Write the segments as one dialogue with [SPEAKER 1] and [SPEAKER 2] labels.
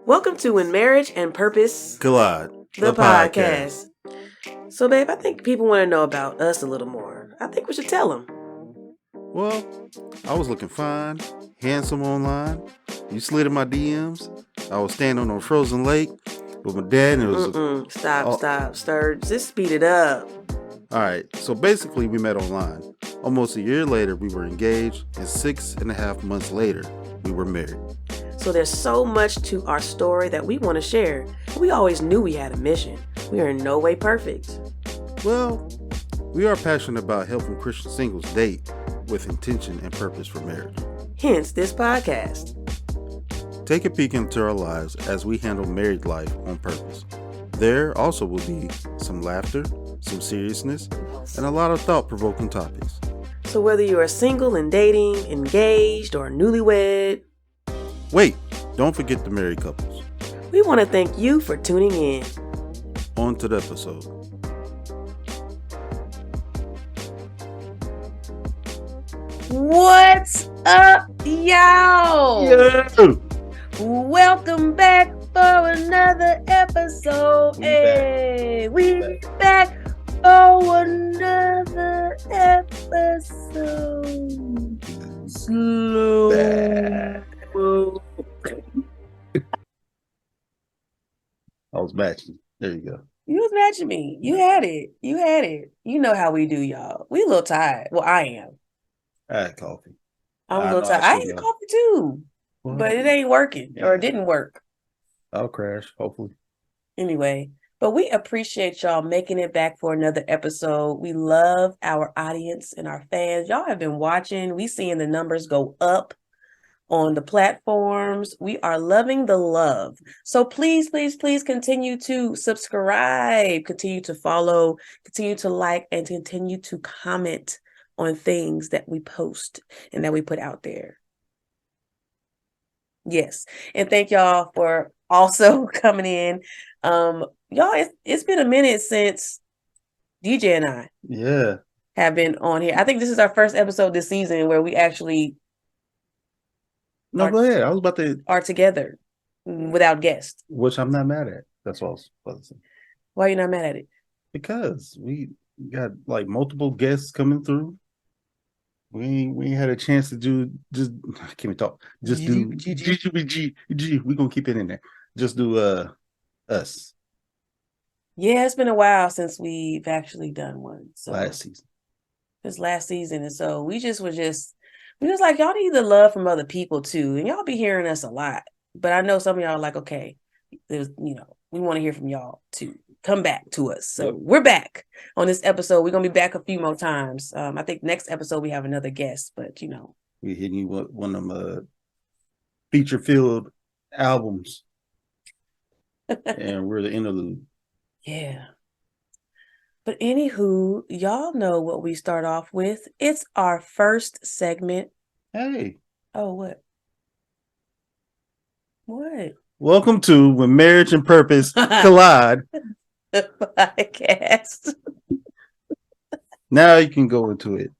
[SPEAKER 1] Welcome to When Marriage and Purpose
[SPEAKER 2] Collide,
[SPEAKER 1] the podcast. So, babe, I think people want to know about us a little more. I think we should tell them.
[SPEAKER 2] Well, I was looking fine, handsome online. You slid in my DMs. I was standing on a frozen lake with my dad, and it was
[SPEAKER 1] Stop, Sturge. Just speed it up.
[SPEAKER 2] All right, so basically we met online. Almost a year later, we were engaged, and 6.5 months later, we were married.
[SPEAKER 1] So there's so much to our story that we want to share. We always knew we had a mission. We are in no way perfect.
[SPEAKER 2] Well, we are passionate about helping Christian singles date with intention and purpose for marriage.
[SPEAKER 1] Hence this podcast.
[SPEAKER 2] Take a peek into our lives as we handle married life on purpose. There also will be some laughter, some seriousness, and a lot of thought-provoking topics.
[SPEAKER 1] So whether you are single and dating, engaged, or newlywed,
[SPEAKER 2] wait, don't forget the married couples.
[SPEAKER 1] We want to thank you for tuning in.
[SPEAKER 2] On to the episode.
[SPEAKER 1] What's up, y'all?
[SPEAKER 2] Yeah.
[SPEAKER 1] Welcome back for another episode. Hey, we back for another episode. Slow.
[SPEAKER 2] I was matching. There you go.
[SPEAKER 1] You was matching me. You had it. You know how we do, y'all. We a little tired. Well, I am.
[SPEAKER 2] I had coffee.
[SPEAKER 1] I'm a little tired. I had coffee too. What? But it ain't working, or it didn't work.
[SPEAKER 2] I'll crash, hopefully.
[SPEAKER 1] Anyway, but we appreciate y'all making it back for another episode. We love our audience and our fans. Y'all have been watching. We seeing the numbers go up on the platforms. We are loving the love. So please continue to subscribe, continue to follow, continue to like, and continue to comment on things that we post and that we put out there. Yes. And thank y'all for also coming in. Y'all, it's been a minute since DJ and I have been on here. I think this is our first episode this season where we actually
[SPEAKER 2] go ahead. I was about to
[SPEAKER 1] are together without guests.
[SPEAKER 2] Which I'm not mad at. That's all I was about to say.
[SPEAKER 1] Why are you not mad at it?
[SPEAKER 2] Because we got like multiple guests coming through. We ain't had a chance to do just I can't even talk. Just do G. We gonna keep it in there. Just do us.
[SPEAKER 1] Yeah, it's been a while since we've actually done one. So
[SPEAKER 2] last season.
[SPEAKER 1] This last season, and so we was like, y'all need the love from other people too, and y'all be hearing us a lot. But I know some of y'all are like, okay, we want to hear from y'all too. Come back to us. So we're back on this episode. We're gonna be back a few more times. I think next episode we have another guest, but
[SPEAKER 2] we're hitting you with one of them feature-filled albums, and we're the interlude.
[SPEAKER 1] Yeah. But anywho, y'all know what we start off with. It's our first segment.
[SPEAKER 2] Hey.
[SPEAKER 1] Oh, what? What?
[SPEAKER 2] Welcome to When Marriage and Purpose Collide.
[SPEAKER 1] The podcast.
[SPEAKER 2] Now you can go into it.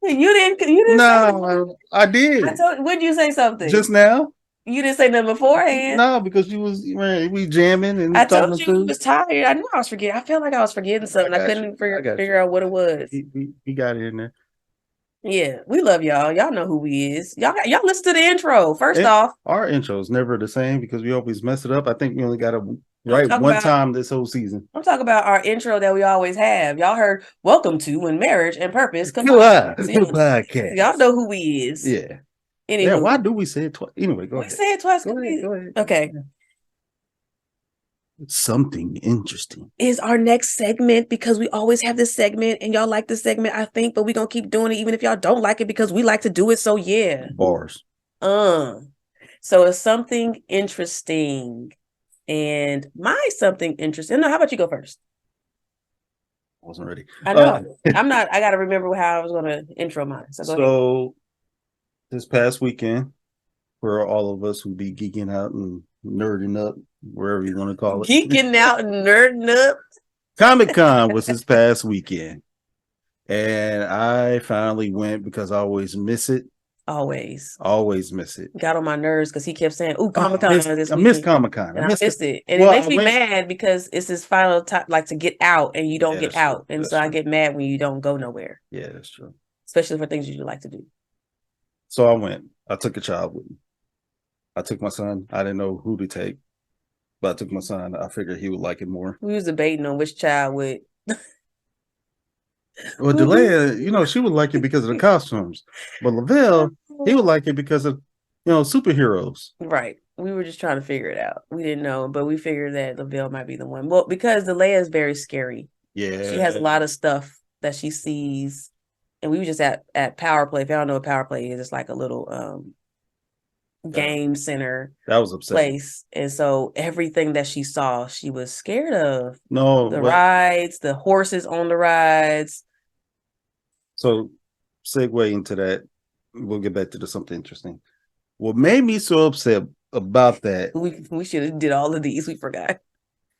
[SPEAKER 1] You didn't.
[SPEAKER 2] No, I did.
[SPEAKER 1] When did you say something?
[SPEAKER 2] Just now.
[SPEAKER 1] You didn't say nothing beforehand.
[SPEAKER 2] No, because we jamming and
[SPEAKER 1] I told you was tired. I knew I was forgetting. I felt like I was forgetting something. I couldn't figure out what it was.
[SPEAKER 2] He got it in there.
[SPEAKER 1] Yeah, we love y'all. Y'all know who we is. Y'all listen to the intro. First off,
[SPEAKER 2] our intro is never the same because we always mess it up. I think we only got to write one time this whole season.
[SPEAKER 1] I'm talking about our intro that we always have. Y'all heard "Welcome to When Marriage and Purpose Collide."
[SPEAKER 2] Podcast.
[SPEAKER 1] Y'all know who we is.
[SPEAKER 2] Yeah.
[SPEAKER 1] Anyway,
[SPEAKER 2] yeah, why do we say it twice? Anyway, go ahead.
[SPEAKER 1] We say it twice.
[SPEAKER 2] Go ahead.
[SPEAKER 1] Okay.
[SPEAKER 2] Something interesting
[SPEAKER 1] is our next segment, because we always have this segment and y'all like this segment, I think, but we're going to keep doing it even if y'all don't like it because we like to do it. So yeah.
[SPEAKER 2] Bars.
[SPEAKER 1] So it's something interesting. And my something interesting. No, how about you go first?
[SPEAKER 2] I wasn't ready.
[SPEAKER 1] I know. I got to remember how I was going to intro mine. So go ahead.
[SPEAKER 2] This past weekend, for all of us who be geeking out and nerding up, wherever you want to call it.
[SPEAKER 1] Geeking out and nerding up.
[SPEAKER 2] Comic-Con was this past weekend. And I finally went because I always miss it.
[SPEAKER 1] Always.
[SPEAKER 2] Always miss it.
[SPEAKER 1] Got on my nerves because he kept saying, "Ooh, Comic-Con this
[SPEAKER 2] I
[SPEAKER 1] weekend."
[SPEAKER 2] miss Comic-Con.
[SPEAKER 1] And I missed it. And
[SPEAKER 2] well,
[SPEAKER 1] it makes me mad because it's his final time, like to get out, and you don't get out. And so I get mad when you don't go nowhere.
[SPEAKER 2] Yeah, that's true.
[SPEAKER 1] Especially for things you like to do.
[SPEAKER 2] So I went. I took a child with me. I took my son. I didn't know who to take, but I took my son. I figured he would like it more.
[SPEAKER 1] We was debating on which child would.
[SPEAKER 2] Well, Delia, she would like it because of the costumes, but Lavelle, he would like it because of, superheroes.
[SPEAKER 1] Right. We were just trying to figure it out. We didn't know, but we figured that Lavelle might be the one. Well, because Delia is very scary.
[SPEAKER 2] Yeah,
[SPEAKER 1] she has a lot of stuff that she sees, and we were just at Power Play. If y'all know what Power Play is, it's like a little game center
[SPEAKER 2] that was upsetting
[SPEAKER 1] place, and so everything that she saw, she was scared of.
[SPEAKER 2] No,
[SPEAKER 1] the rides, the horses on the rides.
[SPEAKER 2] So, segue into that. We'll get back to something interesting. What made me so upset about that?
[SPEAKER 1] We should have did all of these. We forgot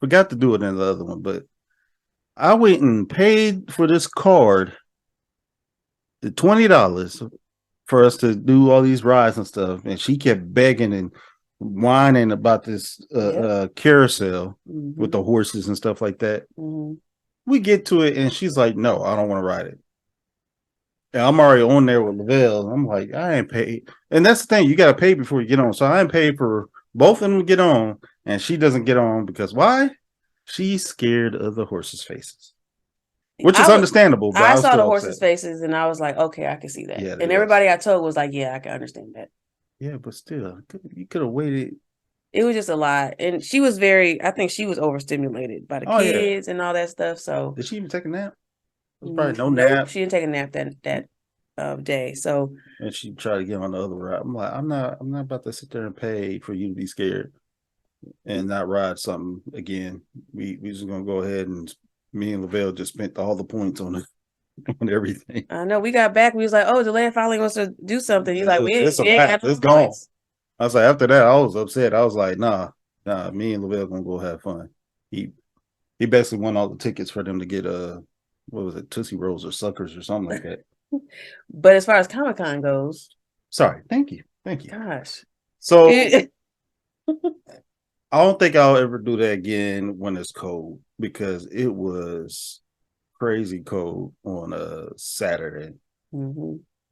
[SPEAKER 2] to do it in the other one, but I went and paid for this card, the $20 for us to do all these rides and stuff, and she kept begging and whining about this carousel with the horses and stuff like that. We get to it, and she's like, "No, I don't want to ride it." And I'm already on there with Lavelle. I'm like, I ain't paid. And that's the thing. You got to pay before you get on. So I ain't paid for both of them to get on. And she doesn't get on because why? She's scared of the horses' faces. Which is understandable. But
[SPEAKER 1] I saw the horses' faces and I was like, okay, I can see that. Yeah, and everybody I told was like, yeah, I can understand that.
[SPEAKER 2] Yeah, but still, you could have waited.
[SPEAKER 1] It was just a lot. And she was I think she was overstimulated by the kids and all that stuff. So
[SPEAKER 2] did she even take a nap? Probably no nap.
[SPEAKER 1] She didn't take a nap that day. So
[SPEAKER 2] and she tried to get on the other ride. I'm like, I'm not about to sit there and pay for you to be scared and not ride something again. We just gonna go ahead and me and Lavelle just spent all the points on it on everything.
[SPEAKER 1] I know we got back. We was like, oh, Delaney finally wants to do something. He's like,
[SPEAKER 2] it's gone. I was like, after that, I was upset. I was like, nah, me and Lavelle gonna go have fun. He basically won all the tickets for them to get what was it, Tootsie Rolls or Suckers or something like that.
[SPEAKER 1] But as far as Comic-Con goes,
[SPEAKER 2] sorry, thank you.
[SPEAKER 1] Gosh,
[SPEAKER 2] so I don't think I'll ever do that again when it's cold because it was crazy cold on a Saturday,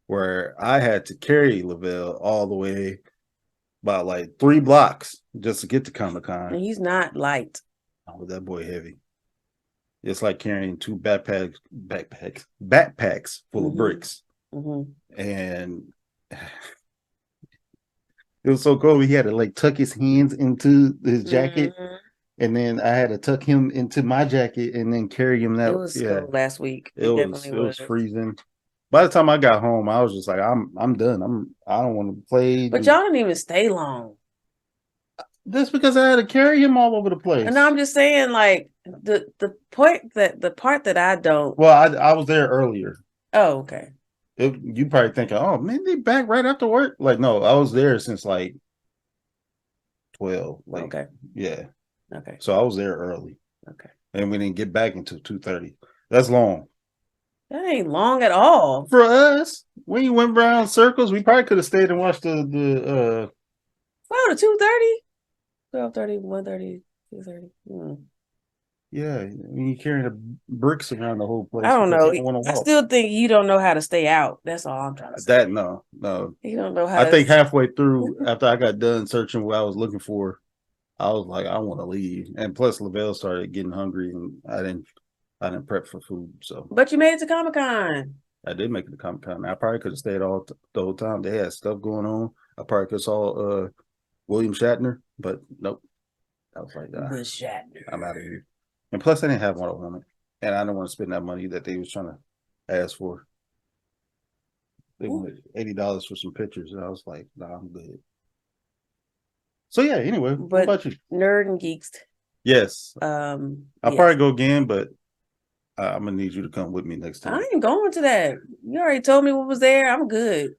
[SPEAKER 2] where I had to carry Lavelle all the way about like 3 blocks just to get to Comic-Con.
[SPEAKER 1] And he's not light.
[SPEAKER 2] Oh, that boy heavy. It's like carrying 2 backpacks full of bricks. And it was so cold. He had to like tuck his hands into his jacket. And then I had to tuck him into my jacket and then carry him that.
[SPEAKER 1] It was cold last week.
[SPEAKER 2] It was freezing. By the time I got home, I was just like, I'm done. I don't want to play.
[SPEAKER 1] But y'all didn't even stay long.
[SPEAKER 2] That's because I had to carry him all over the place.
[SPEAKER 1] And I'm just saying, like, the part that I don't.
[SPEAKER 2] Well, I was there earlier.
[SPEAKER 1] Oh, okay.
[SPEAKER 2] You probably thinking, oh man, they back right after work. Like, no, I was there since like 12. Like, okay, yeah, okay. So I was there early. Okay, and we didn't get back until 2:30. That's long.
[SPEAKER 1] That ain't long at all
[SPEAKER 2] for us. When you went around circles, we probably could have stayed and watched the
[SPEAKER 1] 12 to 2:30. 12:30, 1:30, 2:30.
[SPEAKER 2] Yeah, when you're carrying the bricks around the whole place.
[SPEAKER 1] I don't know. I still think you don't know how to stay out. That's all I'm trying to say.
[SPEAKER 2] No.
[SPEAKER 1] You don't know how.
[SPEAKER 2] I think halfway through, after I got done searching what I was looking for, I was like, I want to leave. And plus, Lavelle started getting hungry, and I didn't prep for food. So,
[SPEAKER 1] but you made it to Comic-Con.
[SPEAKER 2] I did make it to Comic-Con. I probably could have stayed the whole time. They had stuff going on. I probably could have saw William Shatner, but nope. I was like,
[SPEAKER 1] Shatner.
[SPEAKER 2] I'm out of here. And plus, I didn't have what I wanted, and I didn't want to spend that money that they was trying to ask for. They wanted $80 for some pictures, and I was like, "Nah, I'm good." So yeah. Anyway, what about you?
[SPEAKER 1] Nerd and Geeks.
[SPEAKER 2] Yes. I'll probably go again, but I'm gonna need you to come with me next time.
[SPEAKER 1] I ain't going to that. You already told me what was there. I'm good.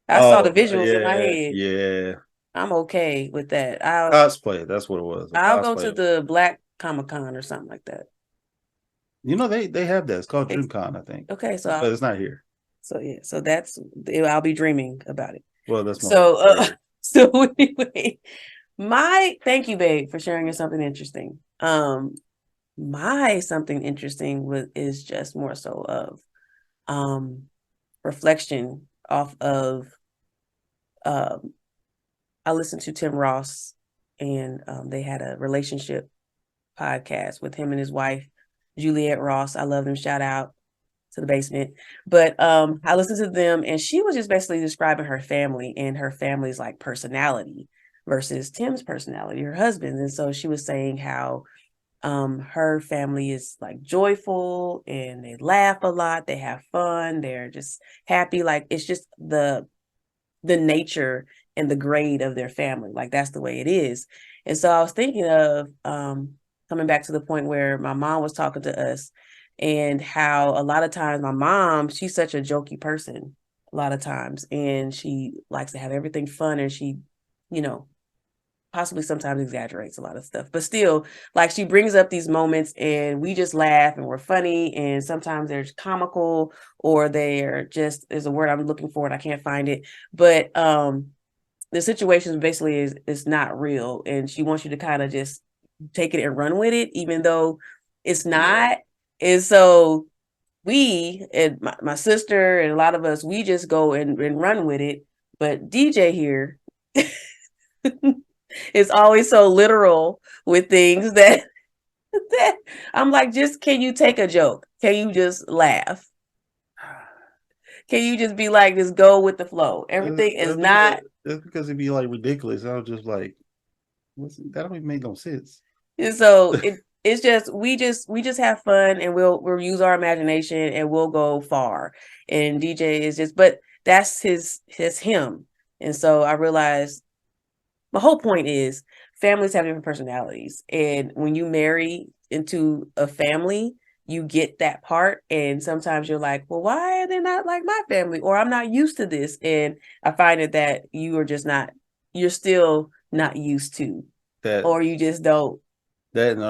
[SPEAKER 1] I saw the visuals in my head. Yeah. I'm okay with that.
[SPEAKER 2] Cosplay. That's what it was.
[SPEAKER 1] I'll go to the Black Comic-Con or something like that.
[SPEAKER 2] You know, they have that. It's called DreamCon, I think.
[SPEAKER 1] Okay, so
[SPEAKER 2] but it's not here.
[SPEAKER 1] So yeah, so I'll be dreaming about it.
[SPEAKER 2] Well, that's my
[SPEAKER 1] so anyway, thank you, babe, for sharing something interesting. My something interesting is just more so of reflection off of I listened to Tim Ross, and they had a relationship podcast with him and his wife, Juliet Ross. I love them. Shout out to the basement. But I listened to them, and she was just basically describing her family and her family's like personality versus Tim's personality, her husband. And so she was saying how her family is like joyful and they laugh a lot, they have fun, they're just happy. Like it's just the nature and the grade of their family. Like that's the way it is. And so I was thinking of coming back to the point where my mom was talking to us and how a lot of times my mom, she's such a jokey person a lot of times, and she likes to have everything fun, and she, you know, possibly sometimes exaggerates a lot of stuff, but still, like she brings up these moments and we just laugh and we're funny, and sometimes they're comical or they're just, there's a word I'm looking for and I can't find it, but the situation basically is not real, and she wants you to kind of just take it and run with it even though it's not. And so we and my sister and a lot of us, we just go and run with it, but DJ here is always so literal with things that that I'm like, just can you take a joke? Can you just laugh? Can you just be like, just go with the flow? Everything is not.
[SPEAKER 2] That's because it'd be like ridiculous. I was just like, that don't even make no sense.
[SPEAKER 1] And so it's just we just have fun, and we'll use our imagination and we'll go far. And DJ is just, but that's his him. And so I realized my whole point is families have different personalities, and when you marry into a family, you get that part, and sometimes you're like, well, why are they not like my family, or I'm not used to this. And I find it that you're still not used to
[SPEAKER 2] that,
[SPEAKER 1] or you just don't.
[SPEAKER 2] that and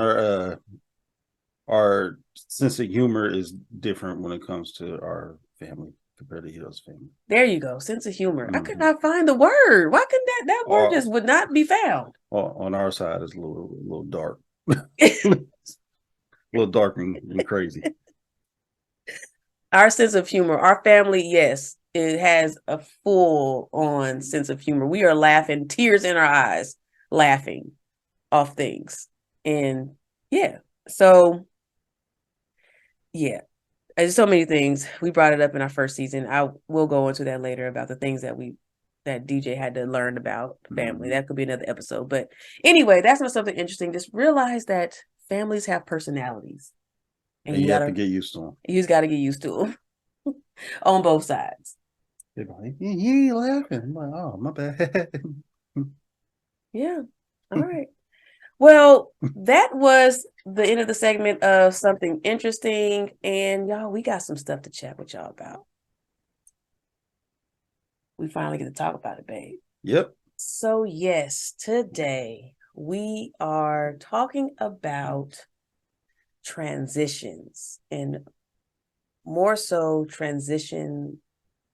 [SPEAKER 2] our sense of humor is different when it comes to our family compared to his family.
[SPEAKER 1] There you go. Sense of humor. Mm-hmm. I could not find the word. Why couldn't that word just would not be found?
[SPEAKER 2] On our side, it's a little dark. A little dark and crazy.
[SPEAKER 1] Our sense of humor, our family, yes, it has a full on sense of humor. We are laughing, tears in our eyes, laughing off things. And yeah, so yeah, there's so many things. We brought it up in our first season. I will go into that later about the things that DJ had to learn about family. Mm-hmm. That could be another episode. But anyway, that's not something interesting. Just realize that families have personalities.
[SPEAKER 2] And you have to get used to them.
[SPEAKER 1] You just got to get used to them on both sides.
[SPEAKER 2] They're like, you ain't laughing. I'm like, oh, my bad.
[SPEAKER 1] Yeah. All right. Well, that was the end of the segment of something interesting. And y'all, we got some stuff to chat with y'all about. We finally get to talk about it, babe.
[SPEAKER 2] Yep.
[SPEAKER 1] So yes, today we are talking about transitions, and more so transition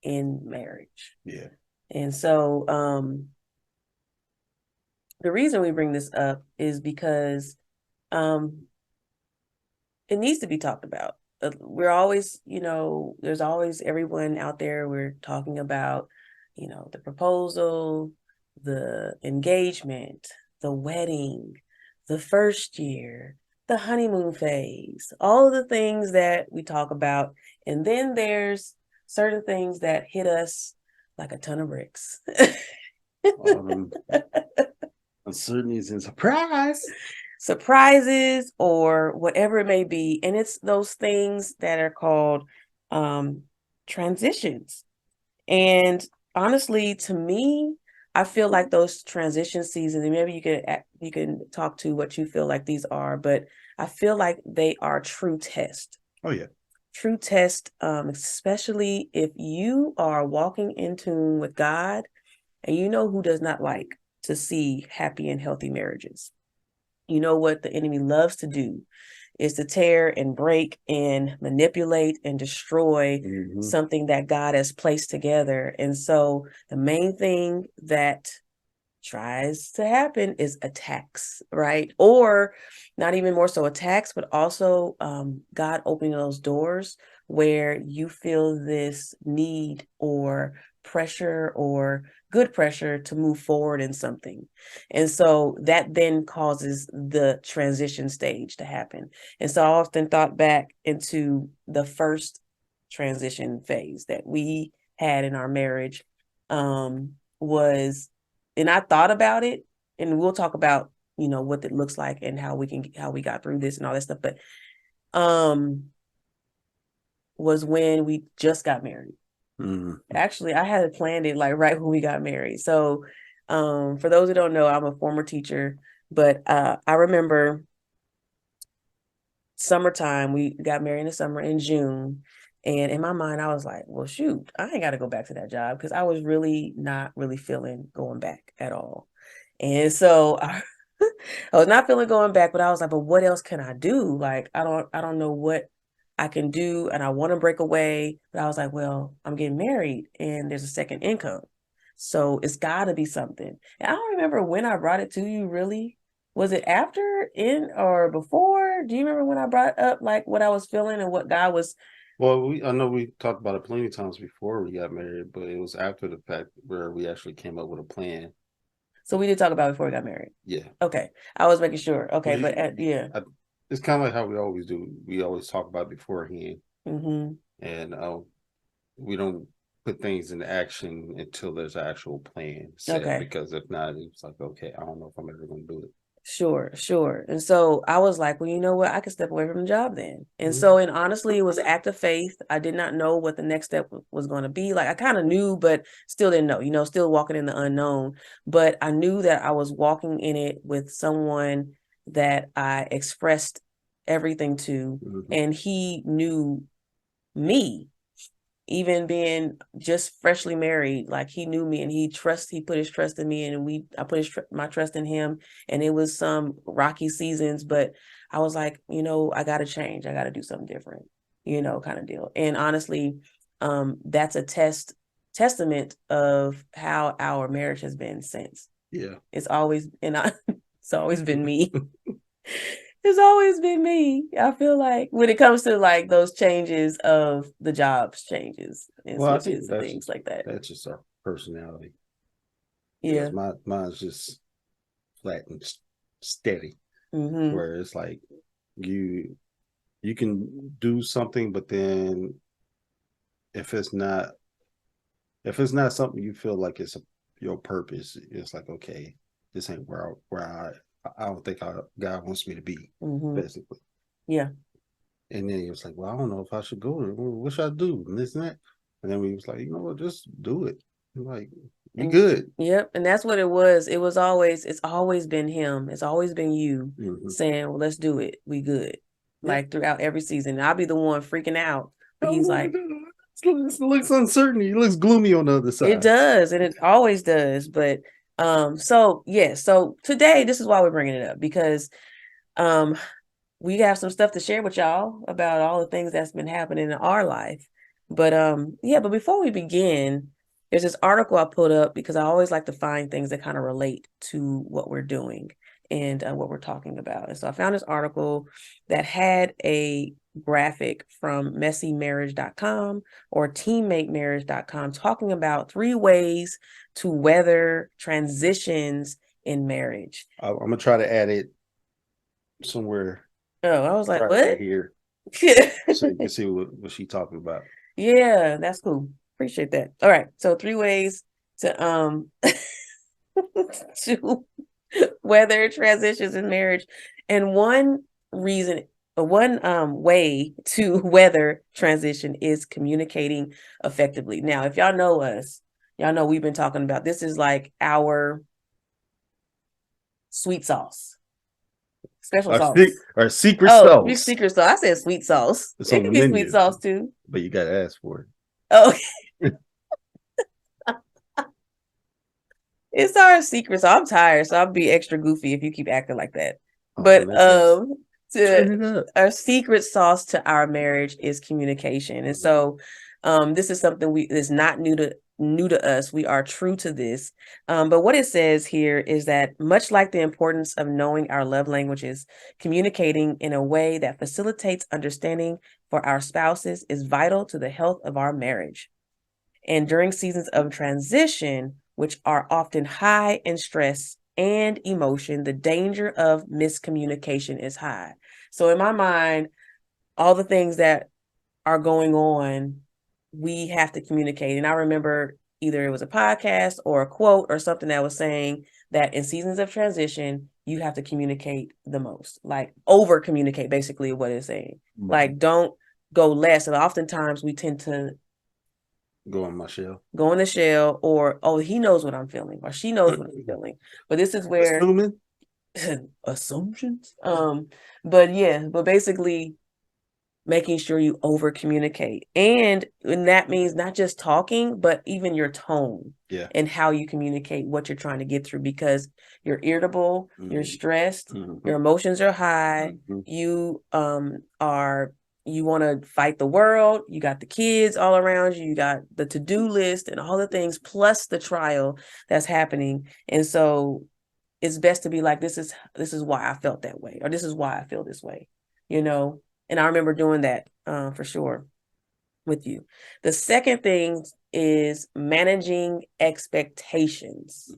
[SPEAKER 1] in marriage.
[SPEAKER 2] Yeah.
[SPEAKER 1] And so the reason we bring this up is because it needs to be talked about. We're always, there's always everyone out there, we're talking about, the proposal, the engagement, the wedding, the first year, the honeymoon phase, all of the things that we talk about. And then there's certain things that hit us like a ton of bricks.
[SPEAKER 2] Uncertainties and
[SPEAKER 1] surprises or whatever it may be. And it's those things that are called transitions. And honestly, to me, I feel like those transition seasons, and maybe you can talk to what you feel like these are, but I feel like they are true test.
[SPEAKER 2] Oh yeah.
[SPEAKER 1] True test, especially if you are walking in tune with God, and you know who does not like to see happy and healthy marriages. You know what the enemy loves to do is to tear and break and manipulate and destroy something that God has placed together. And so the main thing that tries to happen is attacks, right? Or not even more so attacks, but also God opening those doors where you feel this need or pressure or good pressure to move forward in something. And so that then causes the transition stage to happen. And so I often thought back into the first transition phase that we had in our marriage was, and I thought about it, and we'll talk about, you know, what it looks like and how we got through this and all that stuff. But was when we just got married. Actually, I had planned it like right when we got married. So for those who don't know, I'm a former teacher, but I remember summertime, we got married in the summer in June. And in my mind, I was like, well, shoot, I ain't got to go back to that job because I was really not really feeling going back at all. And so I was not feeling going back, but I was like, but what else can I do? Like, I don't know what I can do, and I want to break away. But I was like, well, I'm getting married and there's a second income. So it's gotta be something. And I don't remember when I brought it to you really. Was it after, in, or before? Do you remember when I brought up like what I was feeling and what God was?
[SPEAKER 2] Well, I know we talked about it plenty of times before we got married, but it was after the fact where we actually came up with a plan.
[SPEAKER 1] So we did talk about it before we got married.
[SPEAKER 2] Yeah.
[SPEAKER 1] Okay. I was making sure. Okay, but yeah.
[SPEAKER 2] It's kind of like how we always do. We always talk about it beforehand. And we don't put things into action until there's an actual plan set. Because if not, it's like, okay, I don't know if I'm ever going to do it.
[SPEAKER 1] Sure. And so I was like, well, you know what? I could step away from the job then. And so, and honestly, it was an act of faith. I did not know what the next step was going to be. Like, I kind of knew, but still didn't know, you know, still walking in the unknown. But I knew that I was walking in it with someone that I expressed everything to, and he knew me. Even being just freshly married, like he knew me and he put his trust in me, and I put my trust in him. And it was some rocky seasons, but I was like, you know, I got to change. I got to do something different, you know, kind of deal. And honestly, that's a testament of how our marriage has been since.
[SPEAKER 2] Yeah.
[SPEAKER 1] It's always, it's always been me. It's always been me. I feel like when it comes to like those changes of the jobs changes and switches and things like that.
[SPEAKER 2] That's just our personality.
[SPEAKER 1] Yeah.
[SPEAKER 2] Mine's just flat and steady. Where it's like you can do something, but then if it's not something you feel like it's your purpose, it's like, okay, this ain't where I don't think God wants me to be, basically.
[SPEAKER 1] Yeah.
[SPEAKER 2] And then he was like, well, I don't know if I should go there. What should I do? And this and that. And then we was like, you know what, just do it. Like, you good.
[SPEAKER 1] Yep. And that's what it was. It's always been him. It's always been you saying, well, let's do it. We good. Like throughout every season. I'll be the one freaking out. But he's like,
[SPEAKER 2] it looks uncertain. He looks gloomy on the other side.
[SPEAKER 1] It does, and it always does. But so today this is why we're bringing it up, because we have some stuff to share with y'all about all the things that's been happening in our life. But but before we begin, there's this article I put up because I always like to find things that kind of relate to what we're doing and what we're talking about. And so I found this article that had a graphic from messymarriage.com or teammatemarriage.com talking about 3 ways to weather transitions in marriage.
[SPEAKER 2] I'm gonna try to add it somewhere.
[SPEAKER 1] Oh, I was like, what?
[SPEAKER 2] Right here. So you can see what she's talking about.
[SPEAKER 1] Yeah, that's cool. Appreciate that. All right. So 3 ways to to weather transitions in marriage. And one way to weather transition is communicating effectively. Now, if y'all know us, y'all know we've been talking about this is like our sweet sauce. Special sauce.
[SPEAKER 2] Our secret sauce.
[SPEAKER 1] Secret sauce. I said sweet sauce. It can be sweet sauce too.
[SPEAKER 2] But you gotta ask for it.
[SPEAKER 1] Oh, it's our secret. So I'm tired. So I'll be extra goofy if you keep acting like that. But
[SPEAKER 2] Turn it up.
[SPEAKER 1] Our secret sauce to our marriage is communication. And so this is something is not new to us. We are true to this. But what it says here is that much like the importance of knowing our love languages, communicating in a way that facilitates understanding for our spouses is vital to the health of our marriage. And during seasons of transition, which are often high in stress and emotion, the danger of miscommunication is high. So in my mind, all the things that are going on, we have to communicate. And I remember either it was a podcast or a quote or something that was saying that in seasons of transition, you have to communicate the most, like over communicate, basically what it's saying. Mm-hmm. Like don't go less. And oftentimes we tend to
[SPEAKER 2] go in my shell.
[SPEAKER 1] Go in the shell, or oh, he knows what I'm feeling, or she knows what I'm feeling. But this is where assumptions. But basically making sure you over communicate. And that means not just talking, but even your tone and how you communicate what you're trying to get through, because you're irritable, you're stressed, your emotions are high, you you want to fight the world, you got the kids all around you, you got the to-do list and all the things, plus the trial that's happening. And so it's best to be like, this is why I felt that way, or this is why I feel this way, And I remember doing that for sure with you. The second thing is managing expectations.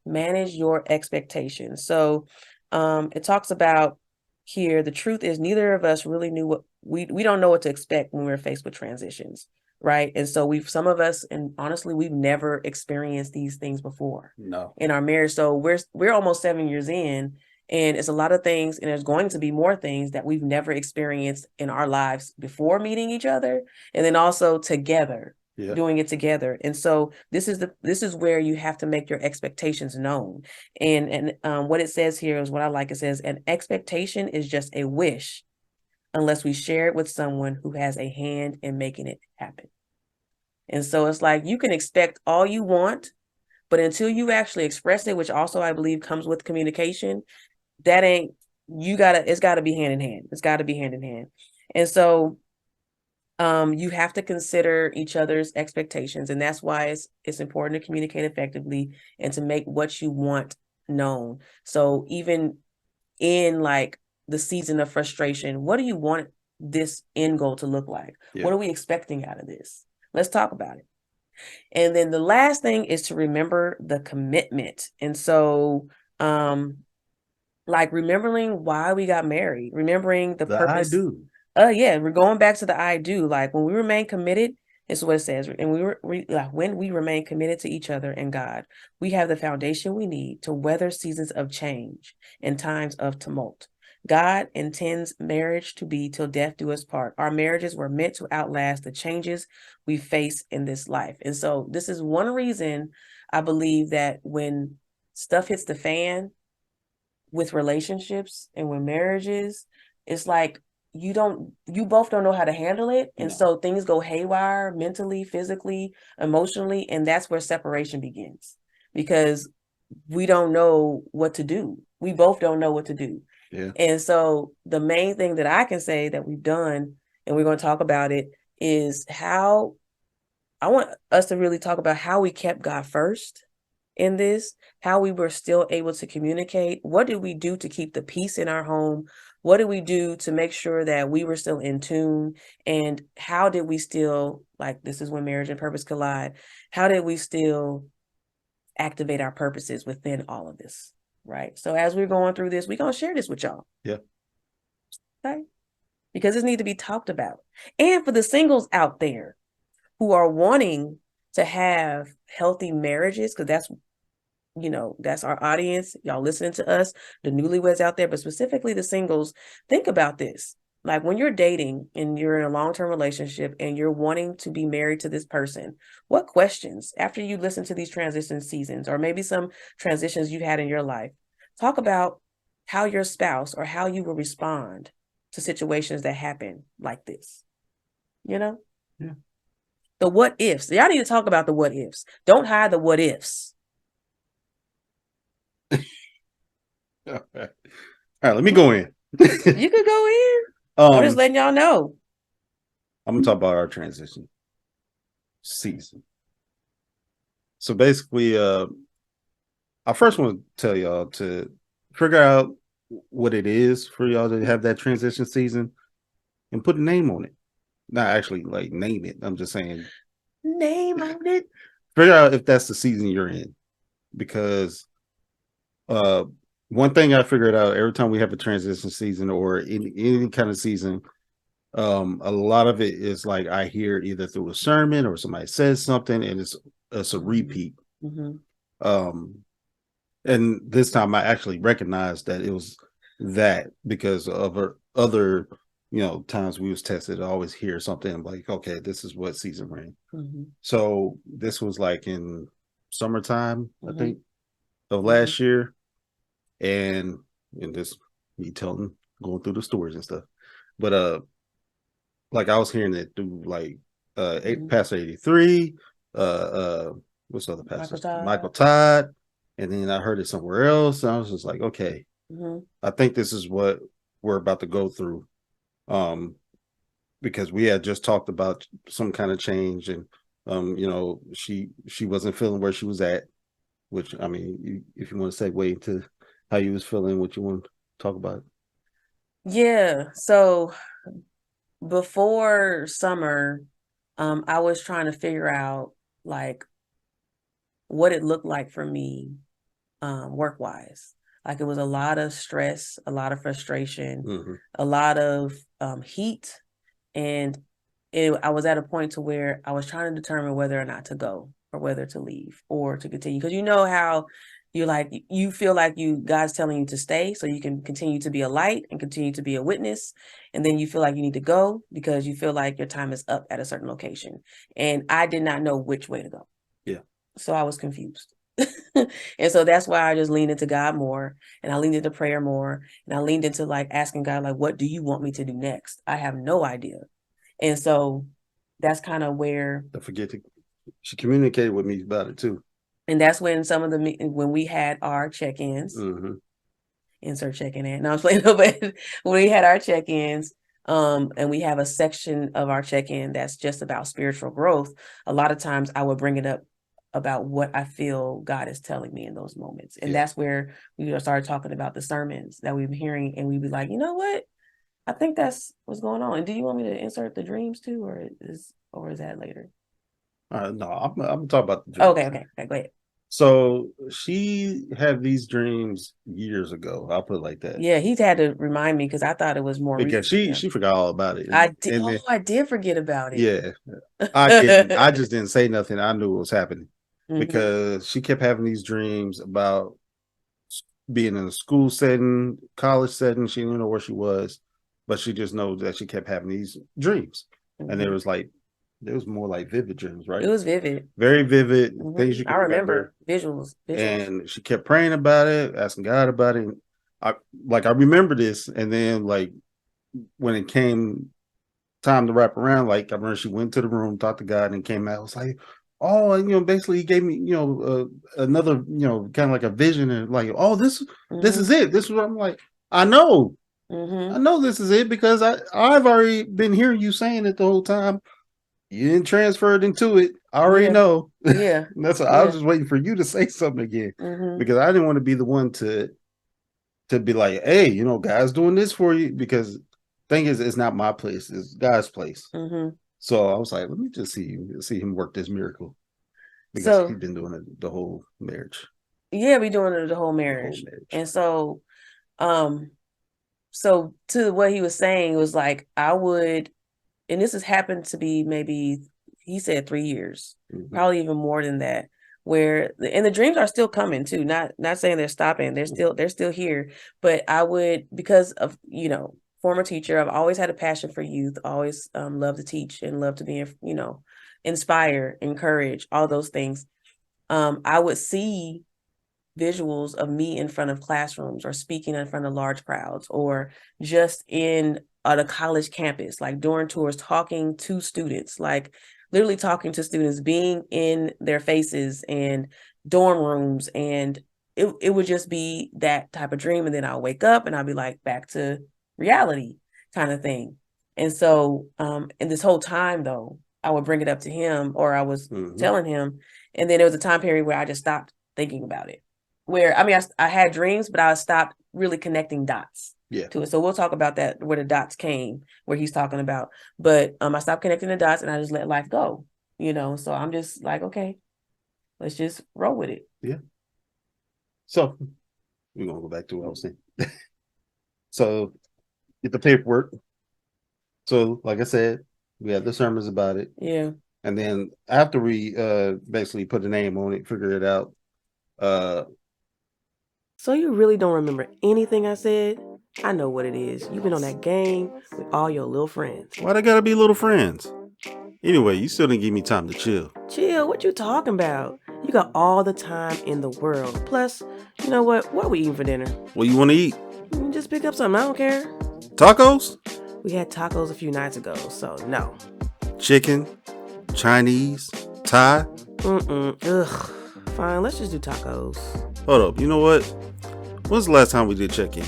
[SPEAKER 1] Manage your expectations. So it talks about here, the truth is neither of us really knew what we don't know what to expect when we're faced with transitions, right? And so some of us, and honestly, we've never experienced these things before in our marriage. So we're almost 7 years in, and it's a lot of things, and there's going to be more things that we've never experienced in our lives before meeting each other, and then also together. Doing it together. And so this is where you have to make your expectations known. And what it says here is what I like. It says, an expectation is just a wish unless we share it with someone who has a hand in making it happen. And so it's like, you can expect all you want, but until you actually express it, which also I believe comes with communication, it's gotta be hand in hand. It's gotta be hand in hand. And so you have to consider each other's expectations, and that's why it's important to communicate effectively and to make what you want known. So even in like the season of frustration, what do you want this end goal to look like? What are we expecting out of this? Let's talk about it. And then the last thing is to remember the commitment. And so like remembering why we got married, remembering the purpose.
[SPEAKER 2] I do.
[SPEAKER 1] We're going back to the I do. Like when we remain committed, it's what it says. And when we remain committed to each other and God, we have the foundation we need to weather seasons of change and times of tumult. God intends marriage to be till death do us part. Our marriages were meant to outlast the changes we face in this life. And so this is one reason I believe that when stuff hits the fan with relationships and with marriages, it's like, you both don't know how to handle it. And so things go haywire mentally, physically, emotionally. And that's where separation begins, because we don't know what to do. We both don't know what to do. Yeah. And so the main thing that I can say that we've done, and we're going to talk about it, is how I want us to really talk about how we kept God first in this, how we were still able to communicate. What did we do to keep the peace in our home? What did we do to make sure that we were still in tune? And how did we still, like, this is when marriage and purpose collide, how did we still activate our purposes within all of this, right? So as we're going through this, we're going to share this with y'all.
[SPEAKER 2] Yeah.
[SPEAKER 1] Okay? Because it needs to be talked about. And for the singles out there who are wanting to have healthy marriages, because that's our audience. Y'all listening to us, the newlyweds out there, but specifically the singles. Think about this. Like when you're dating and you're in a long-term relationship and you're wanting to be married to this person, what questions, after you listen to these transition seasons, or maybe some transitions you've had in your life, talk about how your spouse or how you will respond to situations that happen like this.
[SPEAKER 2] Yeah.
[SPEAKER 1] The what ifs. Y'all need to talk about the what ifs. Don't hide the what ifs.
[SPEAKER 2] All right, let me go in.
[SPEAKER 1] You could go in. I'm just letting y'all know.
[SPEAKER 2] I'm gonna talk about our transition season. So basically, I first want to tell y'all to figure out what it is for y'all to have that transition season and put a name on it. Not actually like name it. I'm just saying
[SPEAKER 1] name on it.
[SPEAKER 2] Figure out if that's the season you're in. Because one thing I figured out every time we have a transition season or any kind of season, a lot of it is like I hear either through a sermon or somebody says something and it's a repeat.
[SPEAKER 1] Mm-hmm.
[SPEAKER 2] And this time I actually recognized that it was that because of other times we was tested. I always hear something like, okay, this is what season we're in.
[SPEAKER 1] Mm-hmm.
[SPEAKER 2] So this was like in summertime, I think, of last year, and this me telling going through the stories and stuff. But like I was hearing it through like Pastor 83, what's the other pastor? Michael Todd, and then I heard it somewhere else. And I was just like, okay, I think this is what we're about to go through. Because we had just talked about some kind of change, and she wasn't feeling where she was at. Which I mean, if you want to segue into how you was feeling, what you want to talk about.
[SPEAKER 1] Yeah. So before summer, I was trying to figure out like what it looked like for me, work wise. Like it was a lot of stress, a lot of frustration, a lot of heat, and I was at a point to where I was trying to determine whether or not to go or whether to leave or to continue. Because you know how you feel like God's telling you to stay so you can continue to be a light and continue to be a witness. And then you feel like you need to go because you feel like your time is up at a certain location. And I did not know which way to go.
[SPEAKER 2] Yeah.
[SPEAKER 1] So I was confused. And so that's why I just leaned into God more, and I leaned into prayer more, and I leaned into like asking God, like, what do you want me to do next? I have no idea. And so that's kind of where
[SPEAKER 2] she communicated with me about it too.
[SPEAKER 1] And that's when when we had our check-ins, insert check-in at. No, I'm playing, but when we had our check-ins, and we have a section of our check-in that's just about spiritual growth, a lot of times I would bring it up about what I feel God is telling me in those moments. And that's where we started talking about the sermons that we've been hearing, and we'd be like, you know what? I think that's what's going on. And do you want me to insert the dreams too, or is that later?
[SPEAKER 2] No, I'm talking about the dreams.
[SPEAKER 1] Okay, go ahead.
[SPEAKER 2] So she had these dreams years ago. I'll put it like that.
[SPEAKER 1] Yeah, he's had to remind me because I thought it was more
[SPEAKER 2] because she forgot all about it.
[SPEAKER 1] I did. I did forget about it.
[SPEAKER 2] Yeah, I didn't. I just didn't say nothing. I knew what was happening because she kept having these dreams about being in a school setting, college setting. She didn't know where she was, but she just knows that she kept having these dreams, and there was more like vivid dreams, right?
[SPEAKER 1] It was vivid,
[SPEAKER 2] very vivid things you can
[SPEAKER 1] remember. Visuals,
[SPEAKER 2] and she kept praying about it, asking God about it. I remember this, and then like when it came time to wrap around, like I remember she went to the room, talked to God, and came out. I was like, oh, and basically he gave me, another, kind of like a vision, and like, oh, this is it. This is what I'm like. I know, I know this is it because I've already been hearing you saying it the whole time. You didn't transfer it into it. I already know.
[SPEAKER 1] Yeah,
[SPEAKER 2] that's what I was just waiting for you to say something again because I didn't want to be the one to be like, hey, God's doing this for you, because thing is, it's not my place, it's God's place. So I was like, let me just see him work this miracle, because he's been doing it the whole marriage.
[SPEAKER 1] Yeah, we doing it the whole marriage. And so, so to what he was saying was like, I would, and this has happened to be maybe, he said 3 years, probably even more than that, where and the dreams are still coming too. Not saying they're stopping. They're still here. But I would, because of, former teacher, I've always had a passion for youth, always love to teach and love to be, inspire, encourage, all those things. I would see visuals of me in front of classrooms or speaking in front of large crowds, or just on a college campus, like during tours, talking to students, like literally talking to students, being in their faces and dorm rooms. And it would just be that type of dream. And then I'll wake up and I'll be like back to reality kind of thing. And so, and this whole time though, I would bring it up to him, or I was telling him, and then there was a time period where I just stopped thinking about it. Where I mean, I had dreams, but I stopped really connecting dots to it. So we'll talk about that, where the dots came, where he's talking about. But I stopped connecting the dots, and I just let life go. So I'm just like, okay, let's just roll with it.
[SPEAKER 2] Yeah. So we're gonna go back to what I was saying. So get the paperwork. So, like I said, we had the sermons about it.
[SPEAKER 1] Yeah.
[SPEAKER 2] And then after we basically put a name on it, figure it out.
[SPEAKER 1] So you really don't remember anything I said? I know what it is. You've been on that game with all your little friends.
[SPEAKER 2] Why they gotta be little friends? Anyway, you still didn't give me time to chill.
[SPEAKER 1] Chill? What you talking about? You got all the time in the world. Plus, you know what? What are we eating for dinner?
[SPEAKER 2] What you want to eat?
[SPEAKER 1] Just pick up something. I don't care.
[SPEAKER 2] Tacos?
[SPEAKER 1] We had tacos a few nights ago, so no.
[SPEAKER 2] Chicken? Chinese? Thai?
[SPEAKER 1] Ugh. Fine, let's just do tacos.
[SPEAKER 2] Hold up. You know what? When's the last time we did check-in?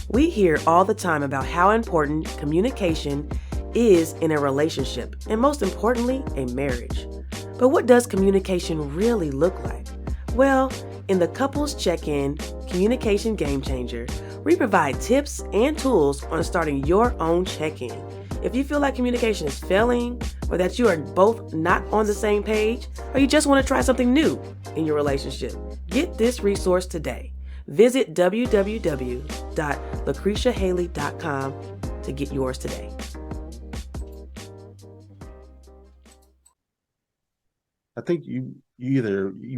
[SPEAKER 1] We hear all the time about how important communication is in a relationship, and most importantly, a marriage. But what does communication really look like? Well, in the Couples Check-In Communication Game Changer, we provide tips and tools on starting your own check-in. If you feel like communication is failing, or that you are both not on the same page, or you just want to try something new in your relationship, get this resource today. Visit www.lucretiahaley.com to get yours today.
[SPEAKER 2] I think you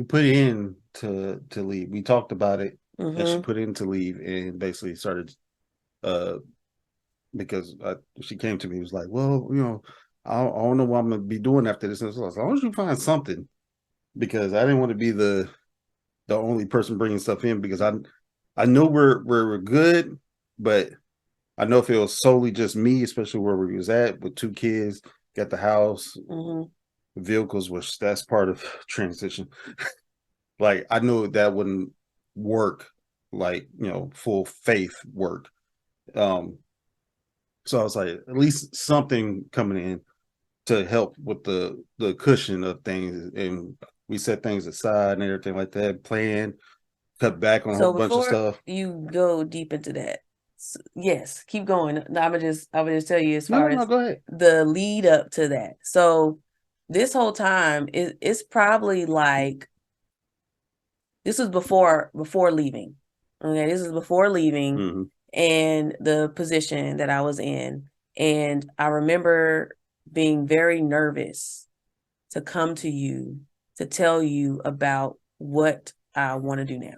[SPEAKER 2] put in to leave. We talked about it, and she put in to leave, and basically started because she came to me, was like, well, I don't know what I'm gonna be doing after this. And so as long as you find something, because I didn't want to be the only person bringing stuff in, because I know we're good, but I know if it was solely just me, especially where we was at with 2 kids, got the house, vehicles, which that's part of transition. Like I knew that wouldn't work, like full faith work. So I was like, at least something coming in to help with the cushion of things, and we set things aside and everything like that. Plan, cut back on a whole bunch of stuff.
[SPEAKER 1] You go deep into that. Yes, keep going. I'm gonna just tell you as far as
[SPEAKER 2] go ahead.
[SPEAKER 1] The lead up to that. So this whole time it's probably like this was before leaving. Okay, this is before leaving and the position that I was in. And I remember being very nervous to come to you to tell you about what I want to do now.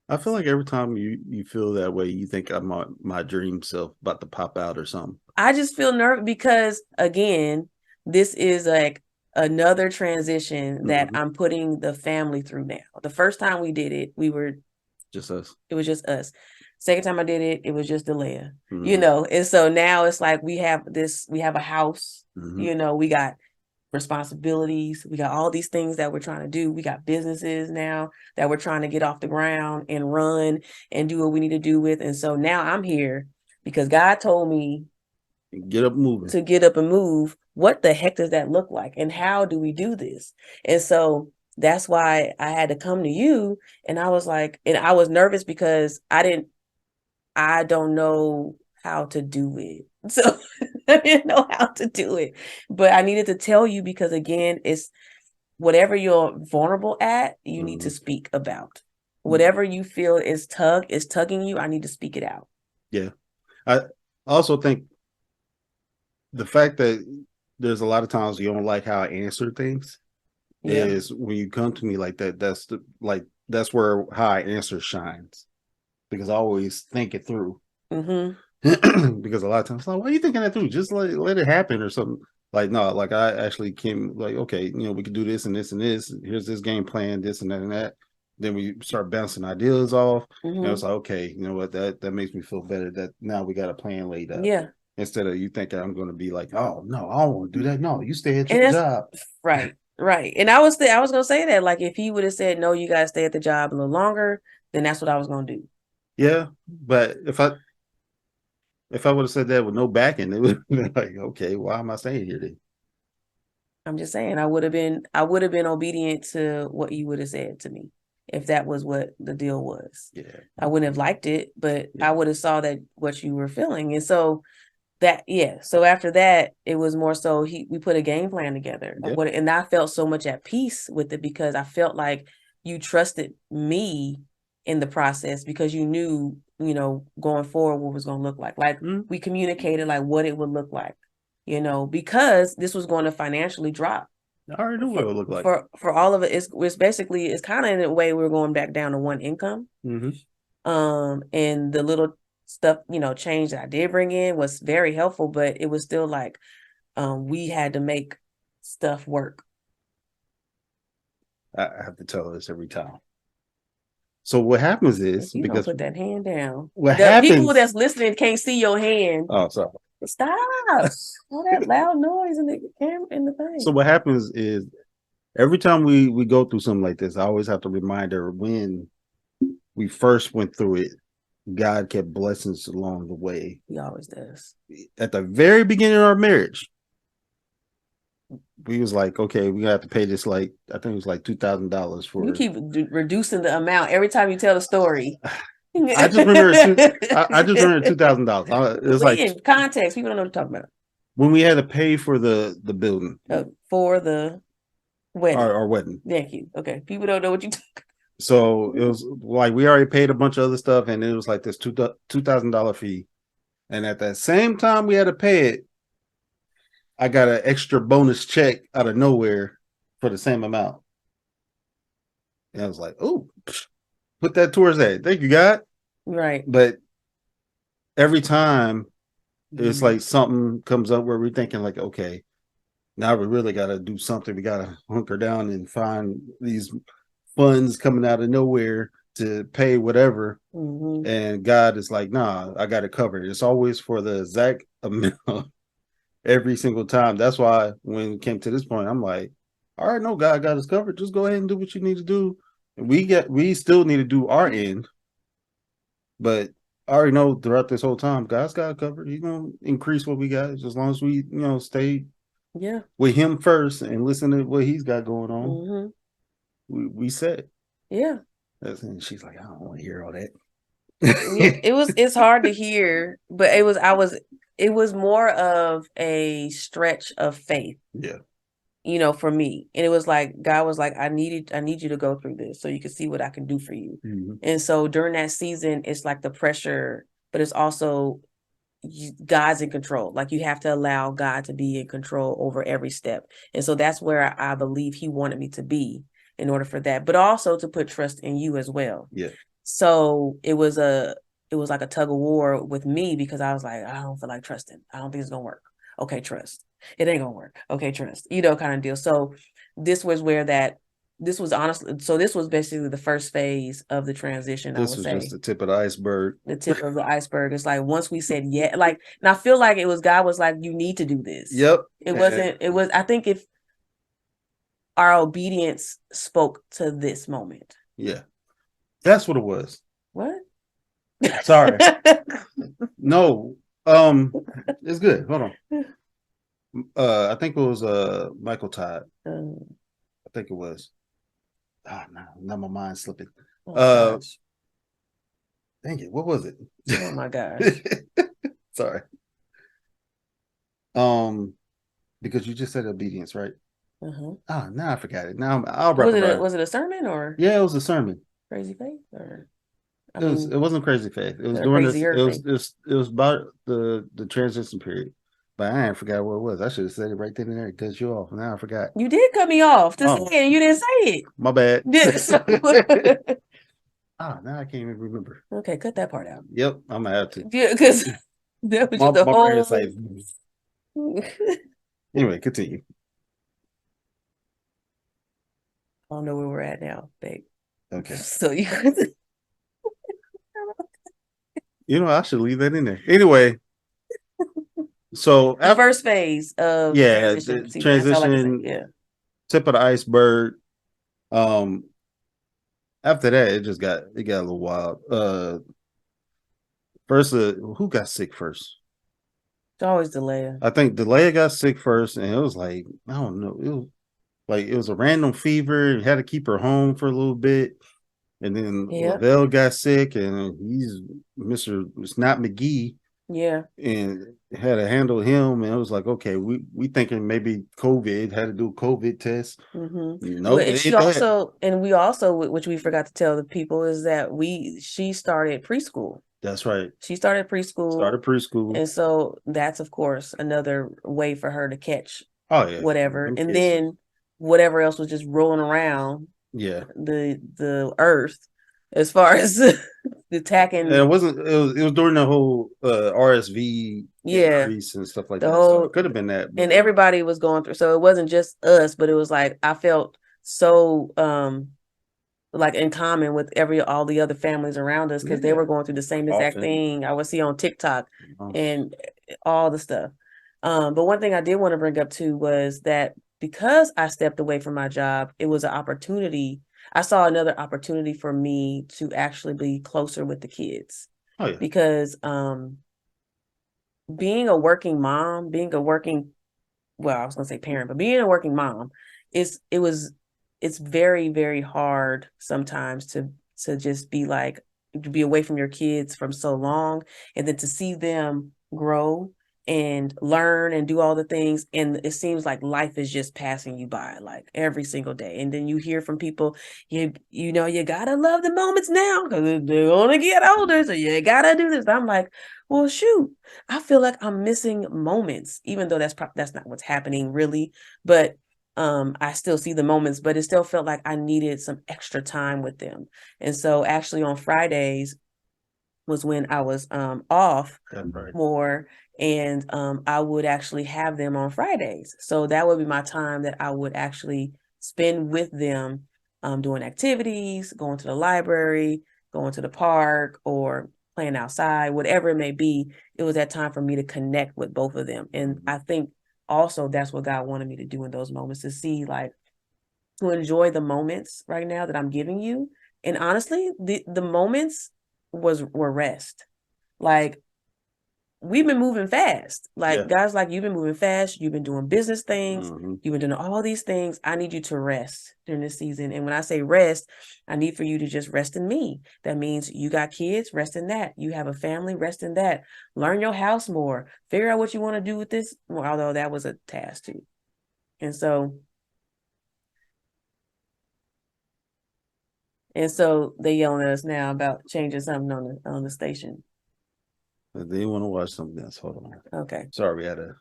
[SPEAKER 2] I feel like every time you feel that way, you think I'm my dream self about to pop out or something.
[SPEAKER 1] I just feel nervous because, again, this is like another transition that I'm putting the family through now. The first time we did it, we were
[SPEAKER 2] just us.
[SPEAKER 1] It was just us. Second time I did it, it was just Delia. And so now it's like we have a house, we got responsibilities, we got all these things that we're trying to do. We got businesses now that we're trying to get off the ground and run and do what we need to do with. And so now I'm here because God told me
[SPEAKER 2] get up moving.
[SPEAKER 1] To get up and move. What the heck does that look like? And how do we do this? And so that's why I had to come to you. And I was like, and I was nervous because I don't know how to do it. So I didn't know how to do it, but I needed to tell you because, again, it's whatever you're vulnerable at, you need to speak about. Whatever you feel is tugging you, I need to speak it out.
[SPEAKER 2] Yeah. I also think the fact that there's a lot of times you don't like how I answer things is when you come to me like that, that's where how I answer shines, because I always think it through. Because a lot of times, like, why are you thinking that through? Just let it happen or something. Like, no, like I actually came like, okay, we could do this and this and this. Here's this game plan, this and that and that. Then we start bouncing ideas off. And it's like, okay, you know what, that makes me feel better that now we got a plan laid out.
[SPEAKER 1] Yeah.
[SPEAKER 2] Instead of you thinking I'm going to be like, oh no, I don't want to do that. No, you stay at your job.
[SPEAKER 1] Right. And I was going to say that, like, if he would have said, no, you got to stay at the job a little longer, then that's what I was going to do.
[SPEAKER 2] Yeah. But if I If I would have said that with no backing, it would have been like, okay, why am I staying here then?
[SPEAKER 1] I'm just saying, I would have been obedient to what you would have said to me if that was what the deal was.
[SPEAKER 2] Yeah.
[SPEAKER 1] I wouldn't have liked it, but
[SPEAKER 2] Yeah.
[SPEAKER 1] I would have saw that what you were feeling. And so so after that, it was more so we put a game plan together of
[SPEAKER 2] Yep.
[SPEAKER 1] and I felt so much at peace with it because I felt like you trusted me in the process because you knew, going forward what it was going to look like. Like we communicated like what it would look like, because this was going to financially drop.
[SPEAKER 2] I already knew what it would look like.
[SPEAKER 1] For all of it, it's basically, it's kind of in a way we're going back down to one income. And the little stuff, change that I did bring in was very helpful, but it was still like we had to make stuff work.
[SPEAKER 2] I have to tell her this every time. So what happens is,
[SPEAKER 1] you
[SPEAKER 2] because
[SPEAKER 1] don't put that hand down.
[SPEAKER 2] What happens?
[SPEAKER 1] People that's listening can't see your hand.
[SPEAKER 2] Oh, sorry.
[SPEAKER 1] Stop! All that loud noise in the camera in the thing.
[SPEAKER 2] So what happens is, every time we go through something like this, I always have to remind her when we first went through it, God kept blessings along the way.
[SPEAKER 1] He always does.
[SPEAKER 2] At the very beginning of our marriage, we was like, okay, we have to pay this, like, I think it was like $2,000 for.
[SPEAKER 1] You keep reducing the amount every time you tell the story.
[SPEAKER 2] I just remember I just remember $2,000. It was like
[SPEAKER 1] in context, people don't know what you're talking about.
[SPEAKER 2] When we had to pay for the building.
[SPEAKER 1] For the wedding.
[SPEAKER 2] Our wedding.
[SPEAKER 1] Thank you. Okay. People don't know what you talking about.
[SPEAKER 2] So it was like we already paid a bunch of other stuff, and it was like this $2,000 fee. And at that same time we had to pay it, I got an extra bonus check out of nowhere for the same amount. And I was like, oh, put that towards that. Thank you, God.
[SPEAKER 1] Right.
[SPEAKER 2] But every time it's like something comes up where we're thinking like, okay, now we really got to do something. We got to hunker down and find these funds coming out of nowhere to pay whatever. And God is like, nah, I got it covered. It's always for the exact amount every single time. That's why when it came to this point, I'm like, all right, no, God got us covered. Just go ahead and do what you need to do. And we still need to do our end. But I already know throughout this whole time, God's got it covered. He's gonna increase what we got as long as we, stay with him first and listen to what he's got going on. We set.
[SPEAKER 1] Yeah.
[SPEAKER 2] And she's like, I don't want to hear all that.
[SPEAKER 1] It's hard to hear, but it was more of a stretch of faith.
[SPEAKER 2] Yeah.
[SPEAKER 1] For me. And it was like, God was like, I need you to go through this so you can see what I can do for you. And so during that season, it's like the pressure, but it's also God's in control. Like you have to allow God to be in control over every step. And so that's where I believe he wanted me to be in order for that, but also to put trust in you as well.
[SPEAKER 2] Yeah.
[SPEAKER 1] So it was like a tug of war with me because I was like, I don't feel like trusting. I don't think it's gonna work. Okay, trust. It ain't gonna work. Okay, trust. Kind of deal. So this was honestly, so this was basically the first phase of the transition.
[SPEAKER 2] This was just the tip of the iceberg.
[SPEAKER 1] The tip of the iceberg. It's like once we said yeah, like, and I feel like God was like, you need to do this.
[SPEAKER 2] Yep.
[SPEAKER 1] I think if our obedience spoke to this moment.
[SPEAKER 2] Yeah. That's what it was.
[SPEAKER 1] What?
[SPEAKER 2] Sorry. No. It's good. Hold on. I think it was Michael Todd. I think it was. Oh no, now my mind's slipping. Dang it, what was it?
[SPEAKER 1] Oh my gosh.
[SPEAKER 2] Sorry. Because you just said obedience, right? Oh, now I forgot it. Now I'll wrap it.
[SPEAKER 1] Was it a sermon or?
[SPEAKER 2] Yeah, it was a sermon.
[SPEAKER 1] Crazy faith, or
[SPEAKER 2] it wasn't crazy faith. It was during this. It was about the transition period. But I ain't forgot what it was. I should have said it right then and there to cut you off. Now I forgot.
[SPEAKER 1] You did cut me off to say it, and you didn't say it.
[SPEAKER 2] My bad. Now I can't even remember.
[SPEAKER 1] Okay, cut that part out.
[SPEAKER 2] Yep, I'm gonna have to.
[SPEAKER 1] Yeah, because that was just the whole.
[SPEAKER 2] Anyway, continue.
[SPEAKER 1] I don't know where we're at now, babe.
[SPEAKER 2] Okay.
[SPEAKER 1] So you.
[SPEAKER 2] I should leave that in there. Anyway. So
[SPEAKER 1] the first phase of
[SPEAKER 2] transition, tip of the iceberg. After that, it got a little wild. First, who got sick first?
[SPEAKER 1] It's always Delia.
[SPEAKER 2] I think Delia got sick first, and it was like I don't know, it was a random fever. Had to keep her home for a little bit, and then
[SPEAKER 1] Yeah.
[SPEAKER 2] Lavelle got sick, and he's Mister Snot McGee,
[SPEAKER 1] Yeah.
[SPEAKER 2] and had to handle him. And it was like, okay, we thinking maybe COVID, had to do a COVID test. Nope,
[SPEAKER 1] And
[SPEAKER 2] it ain't that.
[SPEAKER 1] we also, which we forgot to tell the people, is that she started preschool.
[SPEAKER 2] That's right.
[SPEAKER 1] She started preschool.
[SPEAKER 2] Started preschool.
[SPEAKER 1] And so that's, of course, another way for her to catch
[SPEAKER 2] Oh yeah,
[SPEAKER 1] whatever.
[SPEAKER 2] them
[SPEAKER 1] And
[SPEAKER 2] kids.
[SPEAKER 1] then whatever else was just rolling around
[SPEAKER 2] Yeah,
[SPEAKER 1] the earth as far as attacking.
[SPEAKER 2] it wasn't. It was during the whole RSV
[SPEAKER 1] Yeah,
[SPEAKER 2] increase and stuff like
[SPEAKER 1] the
[SPEAKER 2] that. So
[SPEAKER 1] whole
[SPEAKER 2] it could have been that.
[SPEAKER 1] and everybody was going through. So it wasn't just us, but it was like I felt so like in common with all the other families around us because they were going through the same exact thing I would see on TikTok and all the stuff. But one thing I did want to bring up too was that because I stepped away from my job, it was an opportunity. I saw another opportunity for me to actually be closer with the kids.
[SPEAKER 2] Oh yeah.
[SPEAKER 1] Because being a working mom, I was gonna say parent, but being a working mom it's very, very hard sometimes to just be like to be away from your kids from so long and then to see them grow and learn and do all the things, and it seems like life is just passing you by like every single day. And then you hear from people, you know, you gotta love the moments now because they're gonna get older, so you gotta do this. I'm like, well, shoot, I feel like I'm missing moments, even though that's not what's happening really. But I still see the moments, but it still felt like I needed some extra time with them. And so actually on Fridays was when I was off more, and I would actually have them on Fridays. So that would be my time that I would actually spend with them, doing activities, going to the library, going to the park, or playing outside, whatever it may be. It was that time for me to connect with both of them. And I think also that's what God wanted me to do in those moments, to see like to enjoy the moments right now that I'm giving you. And honestly, the moments were rest. Like we've been moving fast. Like guys, like you've been moving fast. You've been doing business things. You've been doing all these things. I need you to rest during this season. And when I say rest, I need for you to just rest in me. That means you got kids, rest in that. You have a family, rest in that. Learn your house more. Figure out what you want to do with this. Well, although that was a task too. And so they yelling at us now about changing something on the station.
[SPEAKER 2] They want to watch something else. Hold on.
[SPEAKER 1] Okay.
[SPEAKER 2] Sorry, we had to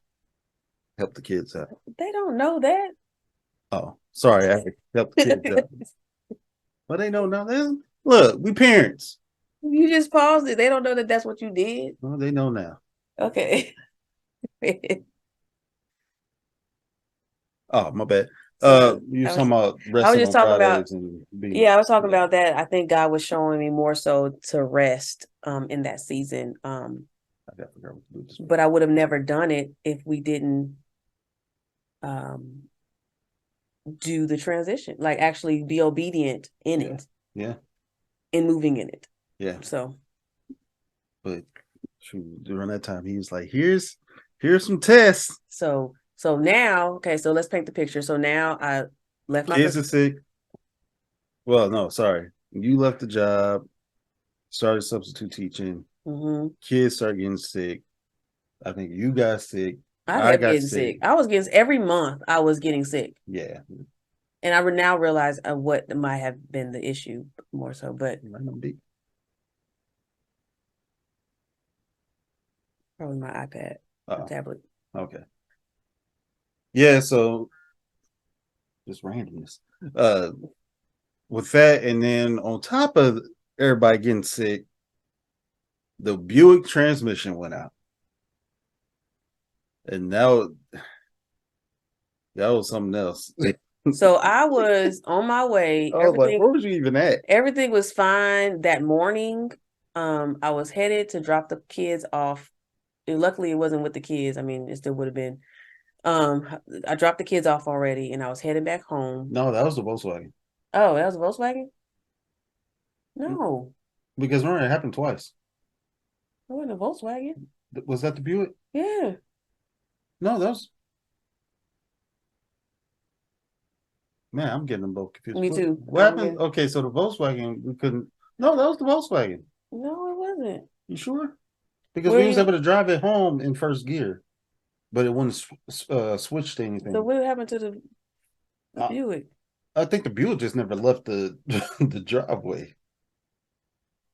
[SPEAKER 2] help the kids out.
[SPEAKER 1] They don't know that.
[SPEAKER 2] Oh, sorry, I had to help the kids out. But they don't know. Look, we parents.
[SPEAKER 1] You just paused it. They don't know that that's what you did.
[SPEAKER 2] Well, they know now.
[SPEAKER 1] Okay.
[SPEAKER 2] Oh, my bad. You were talking about resting. I was just talking about.
[SPEAKER 1] I was talking about that. I think God was showing me more so to rest in that season. But I would have never done it if we didn't do the transition, like actually be obedient in it.
[SPEAKER 2] Yeah.
[SPEAKER 1] And moving in it.
[SPEAKER 2] Yeah.
[SPEAKER 1] So.
[SPEAKER 2] But during that time, he was like, here's some tests.
[SPEAKER 1] So now, okay, so let's paint the picture. So now I left my
[SPEAKER 2] kids are sick. Well, no, sorry. You left the job, started substitute teaching. Kids start getting sick. I think you got sick.
[SPEAKER 1] I got getting sick. I was getting every month. I was getting sick.
[SPEAKER 2] Yeah.
[SPEAKER 1] And I now realize what might have been the issue more so, but probably my iPad, my tablet.
[SPEAKER 2] Okay. Yeah, so just randomness. With that, and then on top of everybody getting sick, the Buick transmission went out. And now that was something else.
[SPEAKER 1] So I was on my way.
[SPEAKER 2] I was like, where was you even at?
[SPEAKER 1] Everything was fine that morning. I was headed to drop the kids off. And luckily, it wasn't with the kids. I mean, it still would have been. I dropped the kids off already, and I was heading back home.
[SPEAKER 2] No, that was the Volkswagen.
[SPEAKER 1] Oh, that was a Volkswagen? No.
[SPEAKER 2] Because remember, it happened twice.
[SPEAKER 1] It wasn't a Volkswagen.
[SPEAKER 2] Was that the Buick?
[SPEAKER 1] Yeah.
[SPEAKER 2] No, those. Man, I'm getting them both confused.
[SPEAKER 1] Me too.
[SPEAKER 2] What happened? Okay, so the Volkswagen, we couldn't. No, that was the Volkswagen.
[SPEAKER 1] No, it wasn't.
[SPEAKER 2] You sure? Because
[SPEAKER 1] Where
[SPEAKER 2] we was
[SPEAKER 1] you?
[SPEAKER 2] able to drive it home in first gear, but it wouldn't switch to
[SPEAKER 1] So
[SPEAKER 2] anything.
[SPEAKER 1] what happened to the
[SPEAKER 2] I,
[SPEAKER 1] Buick?
[SPEAKER 2] I think the Buick just never left the the driveway.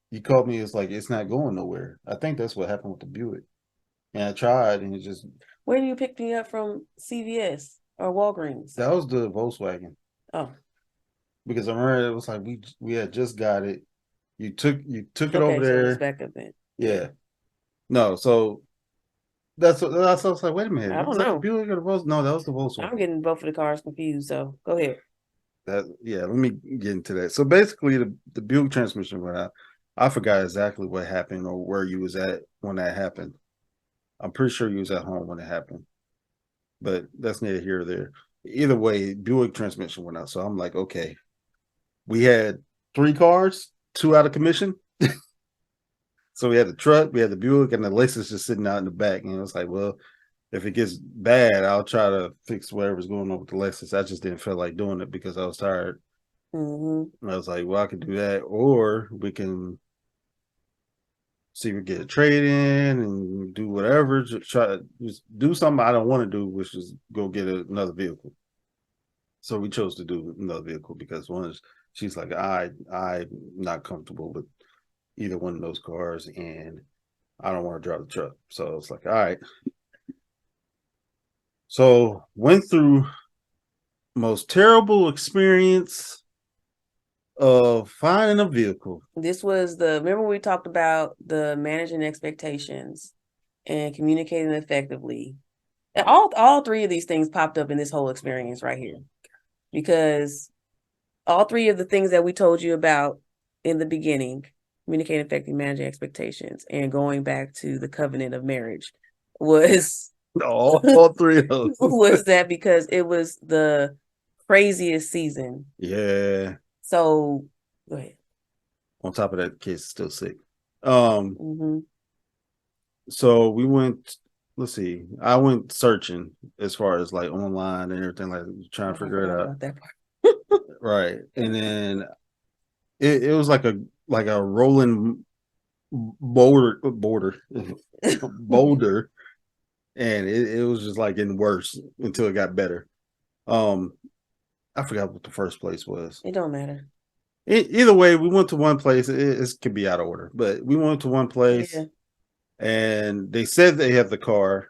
[SPEAKER 2] You called me. It's like it's not going nowhere. I think that's what happened with the Buick. And I tried, and it just
[SPEAKER 1] Where you picked me up from CVS or Walgreens?
[SPEAKER 2] that was the Volkswagen.
[SPEAKER 1] Oh,
[SPEAKER 2] Because I remember it was like we had just got it. You took it over
[SPEAKER 1] okay. So it's
[SPEAKER 2] there.
[SPEAKER 1] back up then.
[SPEAKER 2] Yeah. No, so that's I was like, wait a minute,
[SPEAKER 1] I don't
[SPEAKER 2] was that the
[SPEAKER 1] know.
[SPEAKER 2] Buick or the Volkswagen? No, that was the Volkswagen.
[SPEAKER 1] I'm getting both of the cars confused. So go ahead.
[SPEAKER 2] That yeah, let me get into that. So basically the Buick transmission went out. I forgot exactly what happened or where you was at when that happened. I'm pretty sure you was at home when it happened. But that's neither here or there. Either way, Buick transmission went out. So I'm like, okay. We had 3 cars, 2 out of commission. So we had the truck, we had the Buick, and the Lexus just sitting out in the back. And it was like, well, if it gets bad, I'll try to fix whatever's going on with the Lexus. I just didn't feel like doing it because I was tired.
[SPEAKER 1] Mm-hmm.
[SPEAKER 2] I was like, well, I can do that, or we can see if we get a trade in and do whatever. Just try to just do something I don't want to do, which is go get another vehicle. So we chose to do another vehicle because one is she's like, I'm not comfortable with either one of those cars, and I don't want to drive the truck. So it's like, all right. So went through most terrible experience of finding a vehicle.
[SPEAKER 1] This was remember we talked about the managing expectations and communicating effectively. And all three of these things popped up in this whole experience right here. Because all three of the things that we told you about in the beginning, communicating effectively, managing expectations, and going back to the covenant of marriage was
[SPEAKER 2] all 3 of those.
[SPEAKER 1] Was that because it was the craziest season.
[SPEAKER 2] Yeah.
[SPEAKER 1] So go ahead.
[SPEAKER 2] On top of that, the kid's still sick.
[SPEAKER 1] Mm-hmm.
[SPEAKER 2] So we went, let's see, I went searching as far as like online and everything, like trying to figure it out.
[SPEAKER 1] That part.
[SPEAKER 2] Right. And then it was like a rolling boulder boulder, and it was just like getting worse until it got better. I forgot what the first place was.
[SPEAKER 1] It don't matter.
[SPEAKER 2] Either way, we went to one place. It could be out of order, but we went to one place,
[SPEAKER 1] Yeah.
[SPEAKER 2] and they said they have the car,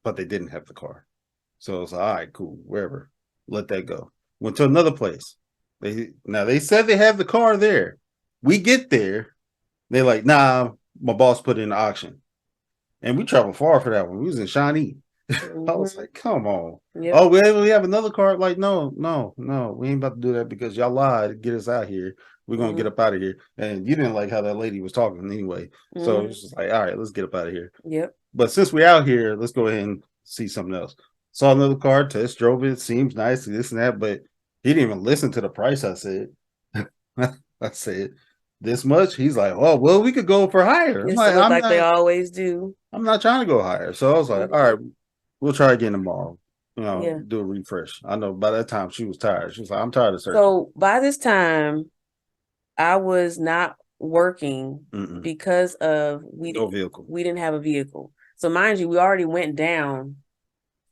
[SPEAKER 2] but they didn't have the car. So it's like, all right, cool, wherever, let that go. Went to another place. They said they have the car there. We get there, they're like, nah, my boss put it in the auction. And we traveled far for that one. We was in Shawnee.
[SPEAKER 1] Mm-hmm.
[SPEAKER 2] I was like, come on.
[SPEAKER 1] Yep.
[SPEAKER 2] Oh, we have another car. Like, no. We ain't about to do that because y'all lied to get us out here. We're going to get up out of here. And you didn't like how that lady was talking anyway. So it was just like, all right, let's get up out of here.
[SPEAKER 1] Yep.
[SPEAKER 2] But since we're out here, let's go ahead and see something else. Saw another car, test drove it. Seems nice, this and that. But he didn't even listen to the price I said. I said, this much? He's like, oh, well, we could go for higher. I'm like,
[SPEAKER 1] they always do.
[SPEAKER 2] I'm not trying to go higher. So I was like, all right, we'll try again tomorrow. Do a refresh. I know by that time she was tired. She was like, I'm tired of searching.
[SPEAKER 1] So by this time, I was not working because of we didn't have a vehicle. So mind you, we already went down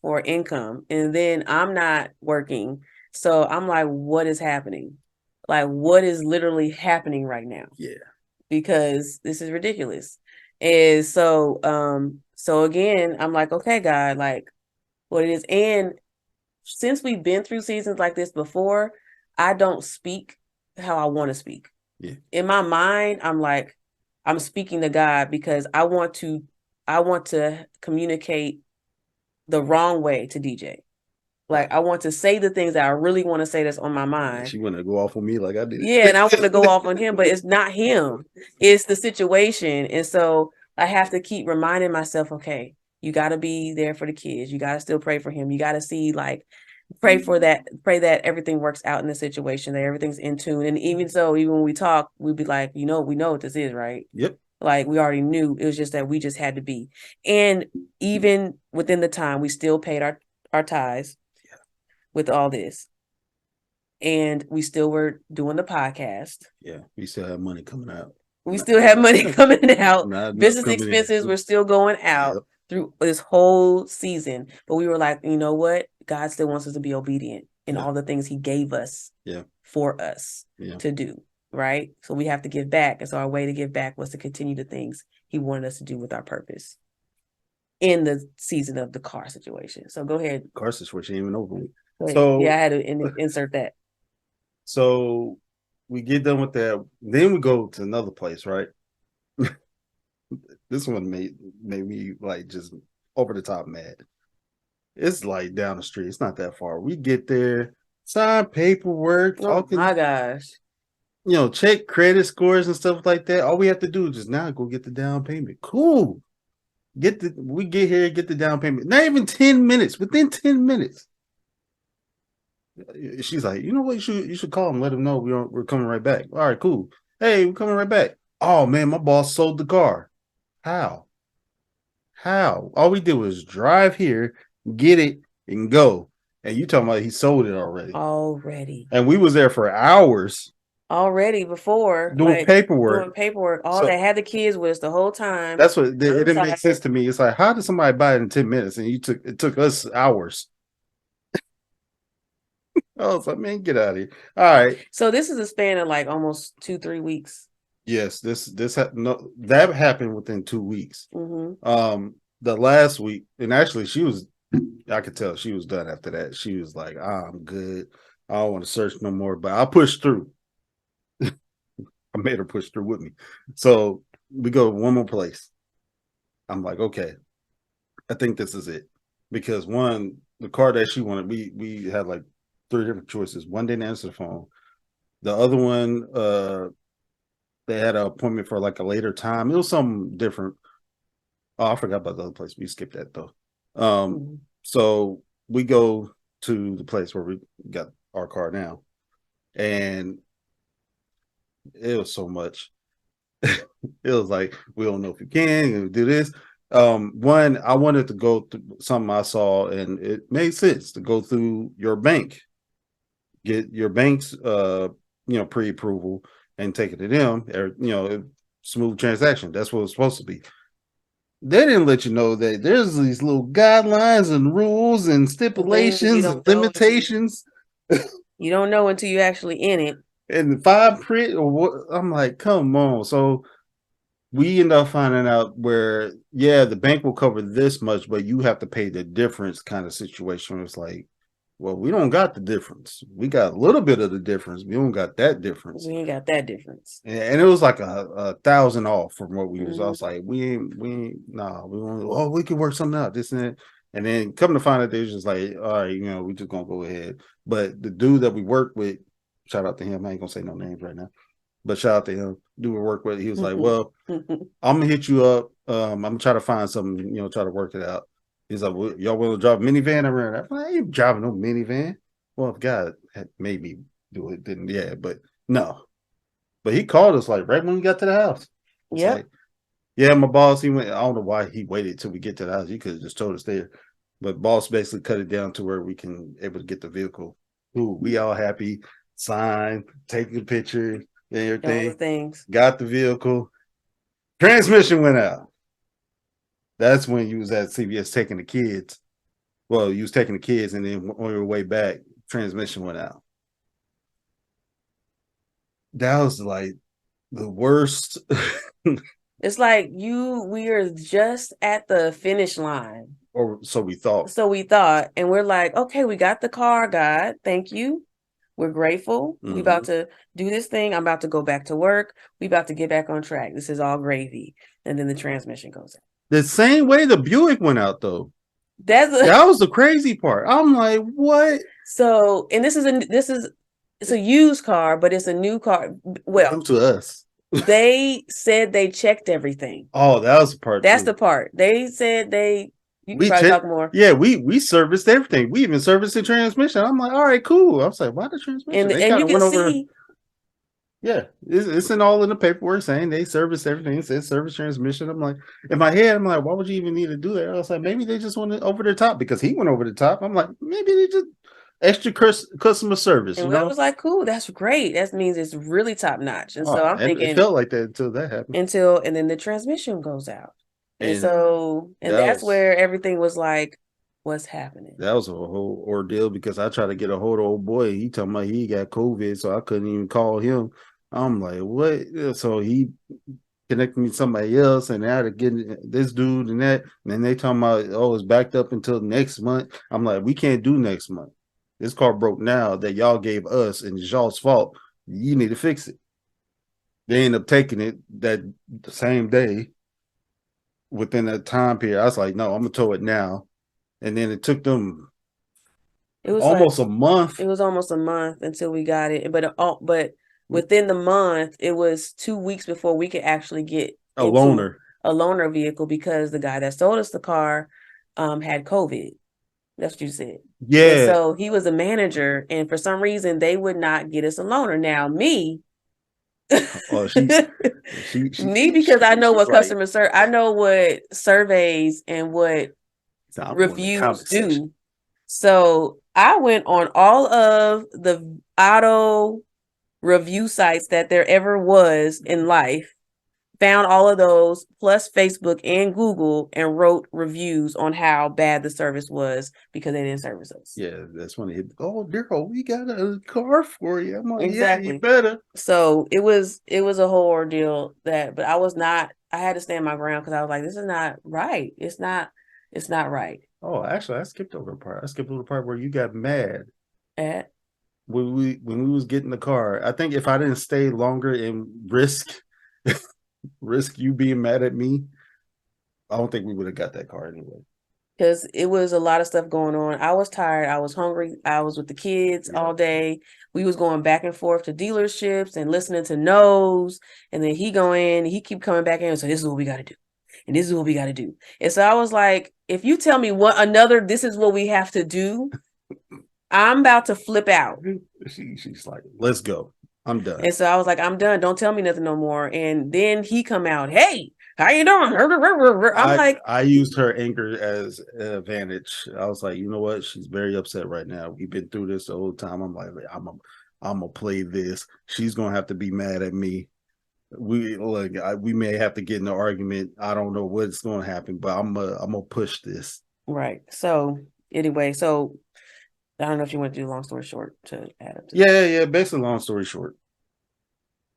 [SPEAKER 1] for income, and then I'm not working. So I'm like, what is happening? Like, what is literally happening right now?
[SPEAKER 2] Yeah.
[SPEAKER 1] Because this is ridiculous. And so again, I'm like, okay, God, like what it is. And since we've been through seasons like this before, I don't speak how I want to speak.
[SPEAKER 2] Yeah.
[SPEAKER 1] In my mind, I'm like, I'm speaking to God because I want to communicate the wrong way to DJ. Like, I want to say the things that I really want to say that's on my mind.
[SPEAKER 2] She want to go off on me like I did.
[SPEAKER 1] Yeah, and I want to go off on him, but it's not him. It's the situation. And so I have to keep reminding myself, okay, you got to be there for the kids. You got to still pray for him. You got to see, like, pray that everything works out in the situation, that everything's in tune. And even when we talk, we'd be like, we know what this is, right?
[SPEAKER 2] Yep.
[SPEAKER 1] Like we already knew. It was just that we just had to be. And even within the time, we still paid our tithes with all this. And we still were doing the podcast.
[SPEAKER 2] Yeah, we still have money coming out.
[SPEAKER 1] We still have money coming out. Business expenses were still going out through this whole season. But we were like, you know what? God still wants us to be obedient in all the things he gave us for us to do. Right? So we have to give back. And so our way to give back was to continue the things he wanted us to do with our purpose in the season of the car situation. So go ahead.
[SPEAKER 2] Car situation ain't even over.
[SPEAKER 1] So yeah, I had to insert that.
[SPEAKER 2] So we get done with that. Then we go to another place, right? This one made me like just over the top mad. It's like down the street. It's not that far. We get there, sign paperwork.
[SPEAKER 1] Oh my gosh.
[SPEAKER 2] You know, check credit scores and stuff like that. All we have to do is just now go get the down payment. Cool. We get here, get the down payment. Not even 10 minutes. Within 10 minutes. She's like, you know what? You should call him, let him know we're coming right back. All right, cool. Hey, we're coming right back. Oh man, my boss sold the car. How? All we did was drive here, get it, and go. And you talking about he sold it already. And we was there for hours.
[SPEAKER 1] Already before
[SPEAKER 2] doing paperwork.
[SPEAKER 1] All so, they had the kids with us the whole time.
[SPEAKER 2] That's what it didn't make sense to me. It's like, how did somebody buy it in 10 minutes and it took us hours? I was like, man, get out of here. All right.
[SPEAKER 1] So this is a span of like almost 2-3 weeks.
[SPEAKER 2] Yes, that happened within 2 weeks. Mm-hmm. The last week, and actually I could tell she was done after that. She was like, I'm good. I don't want to search no more, but I pushed through. I made her push through with me. So we go to one more place. I'm like, okay, I think this is it. Because one, the car that she wanted, we had like 3 different choices. One didn't answer the phone. The other one, they had an appointment for like a later time. It was something different. Oh, I forgot about the other place. We skipped that though. So we go to the place where we got our car now. And it was so much. It was like, we don't know if you can do this. One, I wanted to go through something I saw, and it made sense to go through your bank, get your bank's pre-approval, and take it to them. Or, smooth transaction. That's what it's supposed to be. They didn't let you know that there's these little guidelines and rules and stipulations and limitations.
[SPEAKER 1] You don't know until you're actually in it.
[SPEAKER 2] And the fine print, or what? I'm like, come on. So we end up finding out where, the bank will cover this much, but you have to pay the difference kind of situation. It's like, well, we don't got the difference. We got a little bit of the difference. We don't got that difference.
[SPEAKER 1] We ain't got that difference.
[SPEAKER 2] And it was like a 1,000 off from what we was. I was like, we want, we can work something out, this and that. And then come to find out, they was just like, all right, we just gonna go ahead. But the dude that we worked with, shout out to him. I ain't gonna say no names right now, but shout out to him. Dude we work with, he was like, well, I'm gonna hit you up. I'm gonna try to find something, try to work it out. He's like, well, y'all want to drive a minivan around? I'm like, I ain't driving no minivan. Well, if God had made me do it, then but no. But he called us like right when we got to the house.
[SPEAKER 1] Yeah.
[SPEAKER 2] Like, yeah, my boss, he went, I don't know why he waited till we get to the house. He could have just told us there. But boss basically cut it down to where we can able to get the vehicle. Ooh, we all happy, sign, take the picture and everything.
[SPEAKER 1] All the things.
[SPEAKER 2] Got the vehicle. Transmission went out. That's when you was at CVS taking the kids. Well, you was taking the kids, and then on your way back, transmission went out. That was like the worst.
[SPEAKER 1] It's like we are just at the finish line.
[SPEAKER 2] Or so we thought.
[SPEAKER 1] And we're like, okay, we got the car, God. Thank you. We're grateful. We about to do this thing. I'm about to go back to work. We about to get back on track. This is all gravy. And then the transmission goes out. The
[SPEAKER 2] same way the Buick went out, though. That was the crazy part. I'm like, what?
[SPEAKER 1] So, and it's a used car, but it's a new car. Well,
[SPEAKER 2] come to us.
[SPEAKER 1] They said they checked everything.
[SPEAKER 2] Oh, that was the part.
[SPEAKER 1] That's the part. They said you can probably talk more.
[SPEAKER 2] Yeah, we serviced everything. We even serviced the transmission. I'm like, all right, cool. I was like, why the transmission?
[SPEAKER 1] And you can see
[SPEAKER 2] Yeah, it's in all in the paperwork saying they service everything. It says service transmission. I'm like, in my head, I'm like, why would you even need to do that? I was like, maybe they just went over the top because he went over the top. I'm like, maybe they just extra customer service,
[SPEAKER 1] And
[SPEAKER 2] you
[SPEAKER 1] we
[SPEAKER 2] know?
[SPEAKER 1] was like, cool, that's great. That means it's really top notch. And so I'm
[SPEAKER 2] And it
[SPEAKER 1] thinking
[SPEAKER 2] felt like that until that happened.
[SPEAKER 1] and then the transmission goes out. And
[SPEAKER 2] And
[SPEAKER 1] so, and
[SPEAKER 2] that
[SPEAKER 1] that's
[SPEAKER 2] was
[SPEAKER 1] where everything was like, what's happening?
[SPEAKER 2] that was a whole ordeal because I tried to get a hold of old boy. He told me he got COVID, so I couldn't even call him. I'm like, what? So he connected me to somebody else, and I had to get this dude and that. And then they talking about, oh, it's backed up until next month. I'm like, we can't do next month. This car broke now that y'all gave us, and it's y'all's fault. You need to fix it. They end up taking it that same day within that time period. I was like, no, I'm gonna tow it now. And then it took them
[SPEAKER 1] It was like
[SPEAKER 2] almost a month.
[SPEAKER 1] it was almost a month until we got it. But within the month, it was 2 weeks before we could actually get
[SPEAKER 2] A
[SPEAKER 1] into
[SPEAKER 2] loaner.
[SPEAKER 1] a loaner vehicle because the guy that sold us the car had COVID. That's what you said. And
[SPEAKER 2] Yeah.
[SPEAKER 1] so he was a manager, and for some reason they would not get us a loaner. Now me,
[SPEAKER 2] Oh,
[SPEAKER 1] me because I know
[SPEAKER 2] she's
[SPEAKER 1] what
[SPEAKER 2] like,
[SPEAKER 1] I know what surveys and what
[SPEAKER 2] I'm going to
[SPEAKER 1] reviews
[SPEAKER 2] comment section.
[SPEAKER 1] do. So I went on all of the auto review sites that there ever was in life, found all of those, plus Facebook and Google, and wrote reviews on how bad the service was because they didn't service us.
[SPEAKER 2] Yeah, that's when they hit. Oh, Daryl, we got a car for you. I'm like, yeah, you
[SPEAKER 1] Exactly.
[SPEAKER 2] better.
[SPEAKER 1] So it was a whole ordeal that, but I was not. I had to stand my ground because I was like, this is not right. It's not right.
[SPEAKER 2] Oh, actually, I skipped over the part. I skipped over the part where you got mad
[SPEAKER 1] At
[SPEAKER 2] when we was getting the car. I think if I didn't stay longer and risk you being mad at me, I don't think we would have got that car anyway.
[SPEAKER 1] because it was a lot of stuff going on. I was tired. I was hungry. I was with the kids all day. We was going back and forth to dealerships and listening to no's. And then he go in, he keep coming back in. So this is what we got to do. And this is what we got to do. And so I was like, if you tell me what another, this is what we have to do, I'm about to flip out.
[SPEAKER 2] She's like, let's go. I'm done.
[SPEAKER 1] And so I was like, I'm done. Don't tell me nothing no more. And then he come out, hey, how you doing? I'm like,
[SPEAKER 2] I used her anger as an advantage. I was like, you know what? She's very upset right now. We've been through this the whole time. I'm like, I'm gonna play this. She's gonna have to be mad at me. We may have to get in an argument. I don't know what's gonna happen, but I'm gonna push this.
[SPEAKER 1] right. So anyway, so I don't know if you want to do long story short to add up to
[SPEAKER 2] Yeah, yeah. Basically, long story short,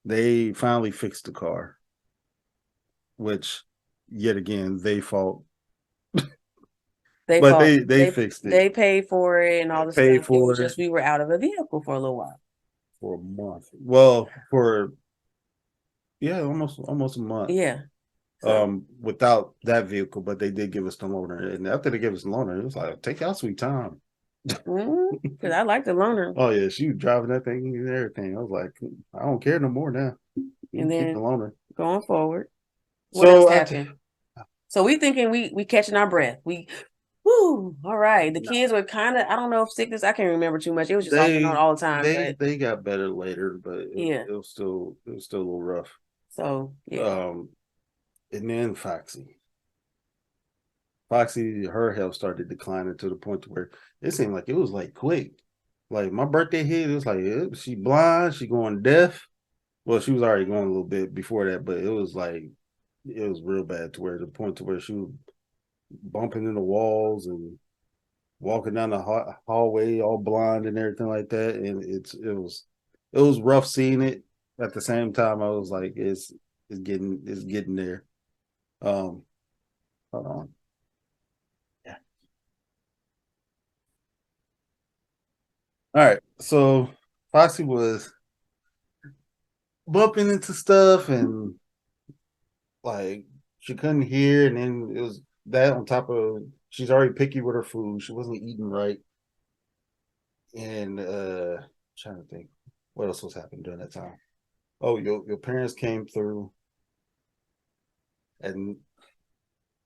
[SPEAKER 2] they finally fixed the car, which yet again they fault,
[SPEAKER 1] they
[SPEAKER 2] but
[SPEAKER 1] fought
[SPEAKER 2] they fixed it.
[SPEAKER 1] they paid for it and all
[SPEAKER 2] They
[SPEAKER 1] the
[SPEAKER 2] paid
[SPEAKER 1] stuff. It was
[SPEAKER 2] for it
[SPEAKER 1] just we were out of a vehicle for a little while.
[SPEAKER 2] for a month. Well, for yeah, almost a month.
[SPEAKER 1] Yeah. So
[SPEAKER 2] Without that vehicle, but they did give us the loaner. And after they gave us the loaner, it was like, take out sweet time.
[SPEAKER 1] because I like the loaner.
[SPEAKER 2] Oh yeah, she was driving that thing and everything. I was like, I don't care no more now. You
[SPEAKER 1] And
[SPEAKER 2] can keep the
[SPEAKER 1] then
[SPEAKER 2] loaner.
[SPEAKER 1] going forward, what else
[SPEAKER 2] So
[SPEAKER 1] happened? So we thinking we catching our breath. We whoo, all right. The
[SPEAKER 2] no,
[SPEAKER 1] kids were kind of, I don't know if sickness, I can't remember too much. It was just off and on
[SPEAKER 2] they
[SPEAKER 1] all the time. But
[SPEAKER 2] they got better later, but
[SPEAKER 1] yeah.
[SPEAKER 2] it was still a little rough.
[SPEAKER 1] So yeah.
[SPEAKER 2] Um, and then Foxy, her health started declining to the point to where it seemed like it was like quick. Like my birthday hit, it was like she blind, she going deaf. Well, she was already going a little bit before that, but it was like it was real bad to where the point to where she was bumping into walls and walking down the hallway all blind and everything like that. And it was rough seeing it. At the same time, I was like, it's getting there. Um, hold on. Yeah. All right. So Foxy was bumping into stuff and like she couldn't hear, and then it was that on top of she's already picky with her food. She wasn't eating right, and trying to think what else was happening during that time. Oh, your parents came through, and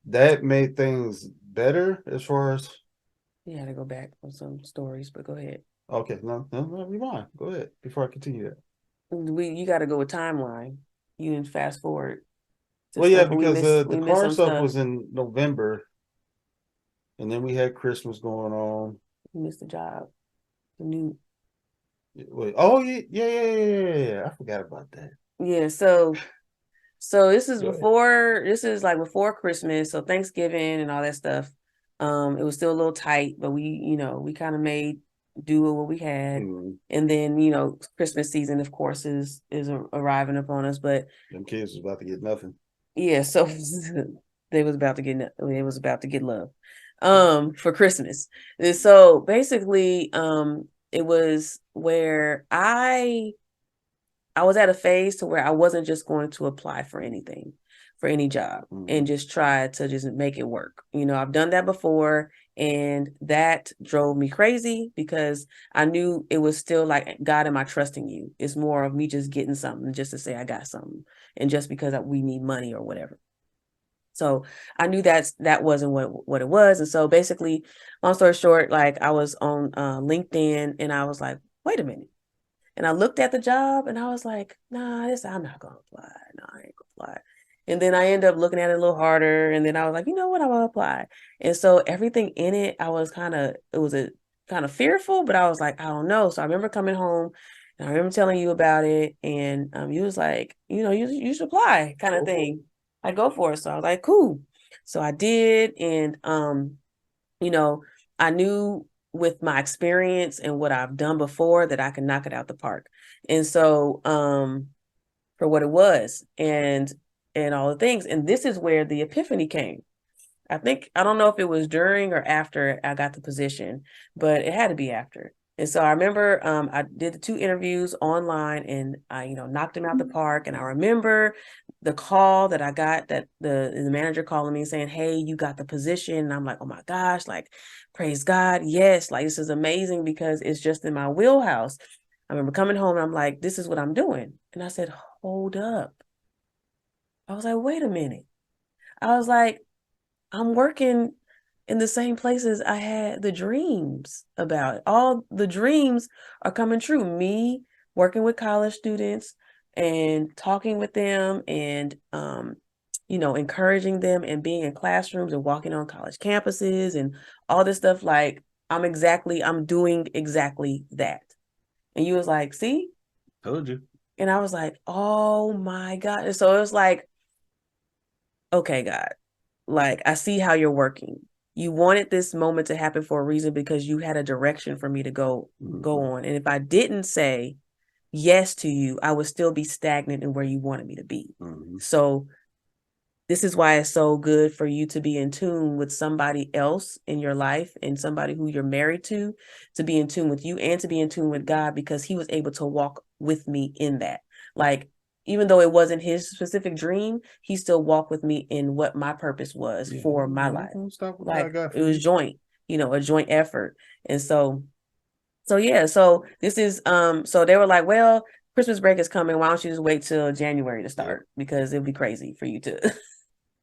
[SPEAKER 2] that made things better as far as.
[SPEAKER 1] You had to go back on some stories, but go ahead.
[SPEAKER 2] Okay, no, rewind. Go ahead before I continue that.
[SPEAKER 1] You got to go with timeline. You didn't fast forward to
[SPEAKER 2] Well, yeah,
[SPEAKER 1] stuff, and
[SPEAKER 2] because
[SPEAKER 1] we
[SPEAKER 2] the
[SPEAKER 1] missed
[SPEAKER 2] car
[SPEAKER 1] some
[SPEAKER 2] stuff
[SPEAKER 1] stuff.
[SPEAKER 2] was in November, and then we had Christmas going on.
[SPEAKER 1] We missed the job. The new
[SPEAKER 2] Wait, oh yeah. I forgot about that.
[SPEAKER 1] yeah. So this is
[SPEAKER 2] Go ahead.
[SPEAKER 1] like before Christmas, so Thanksgiving and all that stuff. It was still a little tight, but we kind of made do with what we had.
[SPEAKER 2] Mm-hmm.
[SPEAKER 1] And then, Christmas season, of course, is arriving upon us. But
[SPEAKER 2] Them kids was about to get nothing.
[SPEAKER 1] yeah, so they was about to get love for Christmas. And so basically, it was where I was at a phase to where I wasn't just going to apply for anything, for any job, and just try to just make it work. I've done that before, and that drove me crazy because I knew it was still like, God, am I trusting you? It's more of me just getting something just to say I got something, and just because we need money or whatever. So I knew that wasn't what it was. And so basically, long story short, like I was on LinkedIn, and I was like, wait a minute. And I looked at the job, and I was like, nah, I'm not gonna apply. No, I ain't gonna apply. And then I ended up looking at it a little harder. And then I was like, you know what, I'm gonna apply. And so everything in it, it was a kind of fearful, but I was like, I don't know. So I remember coming home, and I remember telling you about it. And you was like, you should apply, kind of thing. I go for it. So I was like, cool. So I did. And you know, I knew with my experience and what I've done before that I can knock it out the park. And so, for what it was, and all the things. And this is where the epiphany came. I don't know if it was during or after I got the position, but it had to be after. And so I remember I did the 2 interviews online, and I, knocked them out the park. And I remember the call that I got, that the manager calling me saying, "Hey, you got the position." And I'm like, "Oh my gosh, like, praise God. Yes, like this is amazing because it's just in my wheelhouse." I remember coming home, and I'm like, "This is what I'm doing." And I said, "Hold up." I was like, "Wait a minute." I was like, I'm working in the same places I had the dreams about. All the dreams are coming true. Me working with college students and talking with them, and encouraging them, and being in classrooms and walking on college campuses and all this stuff. Like, I'm doing exactly that. And you was like, "See?"
[SPEAKER 2] Told you.
[SPEAKER 1] And I was like, "Oh my God." And so it was like, okay, God, like, I see how you're working. You wanted this moment to happen for a reason, because you had a direction for me to go on. And if I didn't say yes to you, I would still be stagnant in where you wanted me to be. So this is why it's so good for you to be in tune with somebody else in your life, and somebody who you're married to be in tune with you, and to be in tune with God, because he was able to walk with me in that. Like, even though it wasn't his specific dream, he still walked with me in what my purpose was for my life. Like, it was joint, a joint effort. And so yeah, so this is so they were like, "Well, Christmas break is coming. Why don't you just wait till January to start? Because it'd be crazy for you to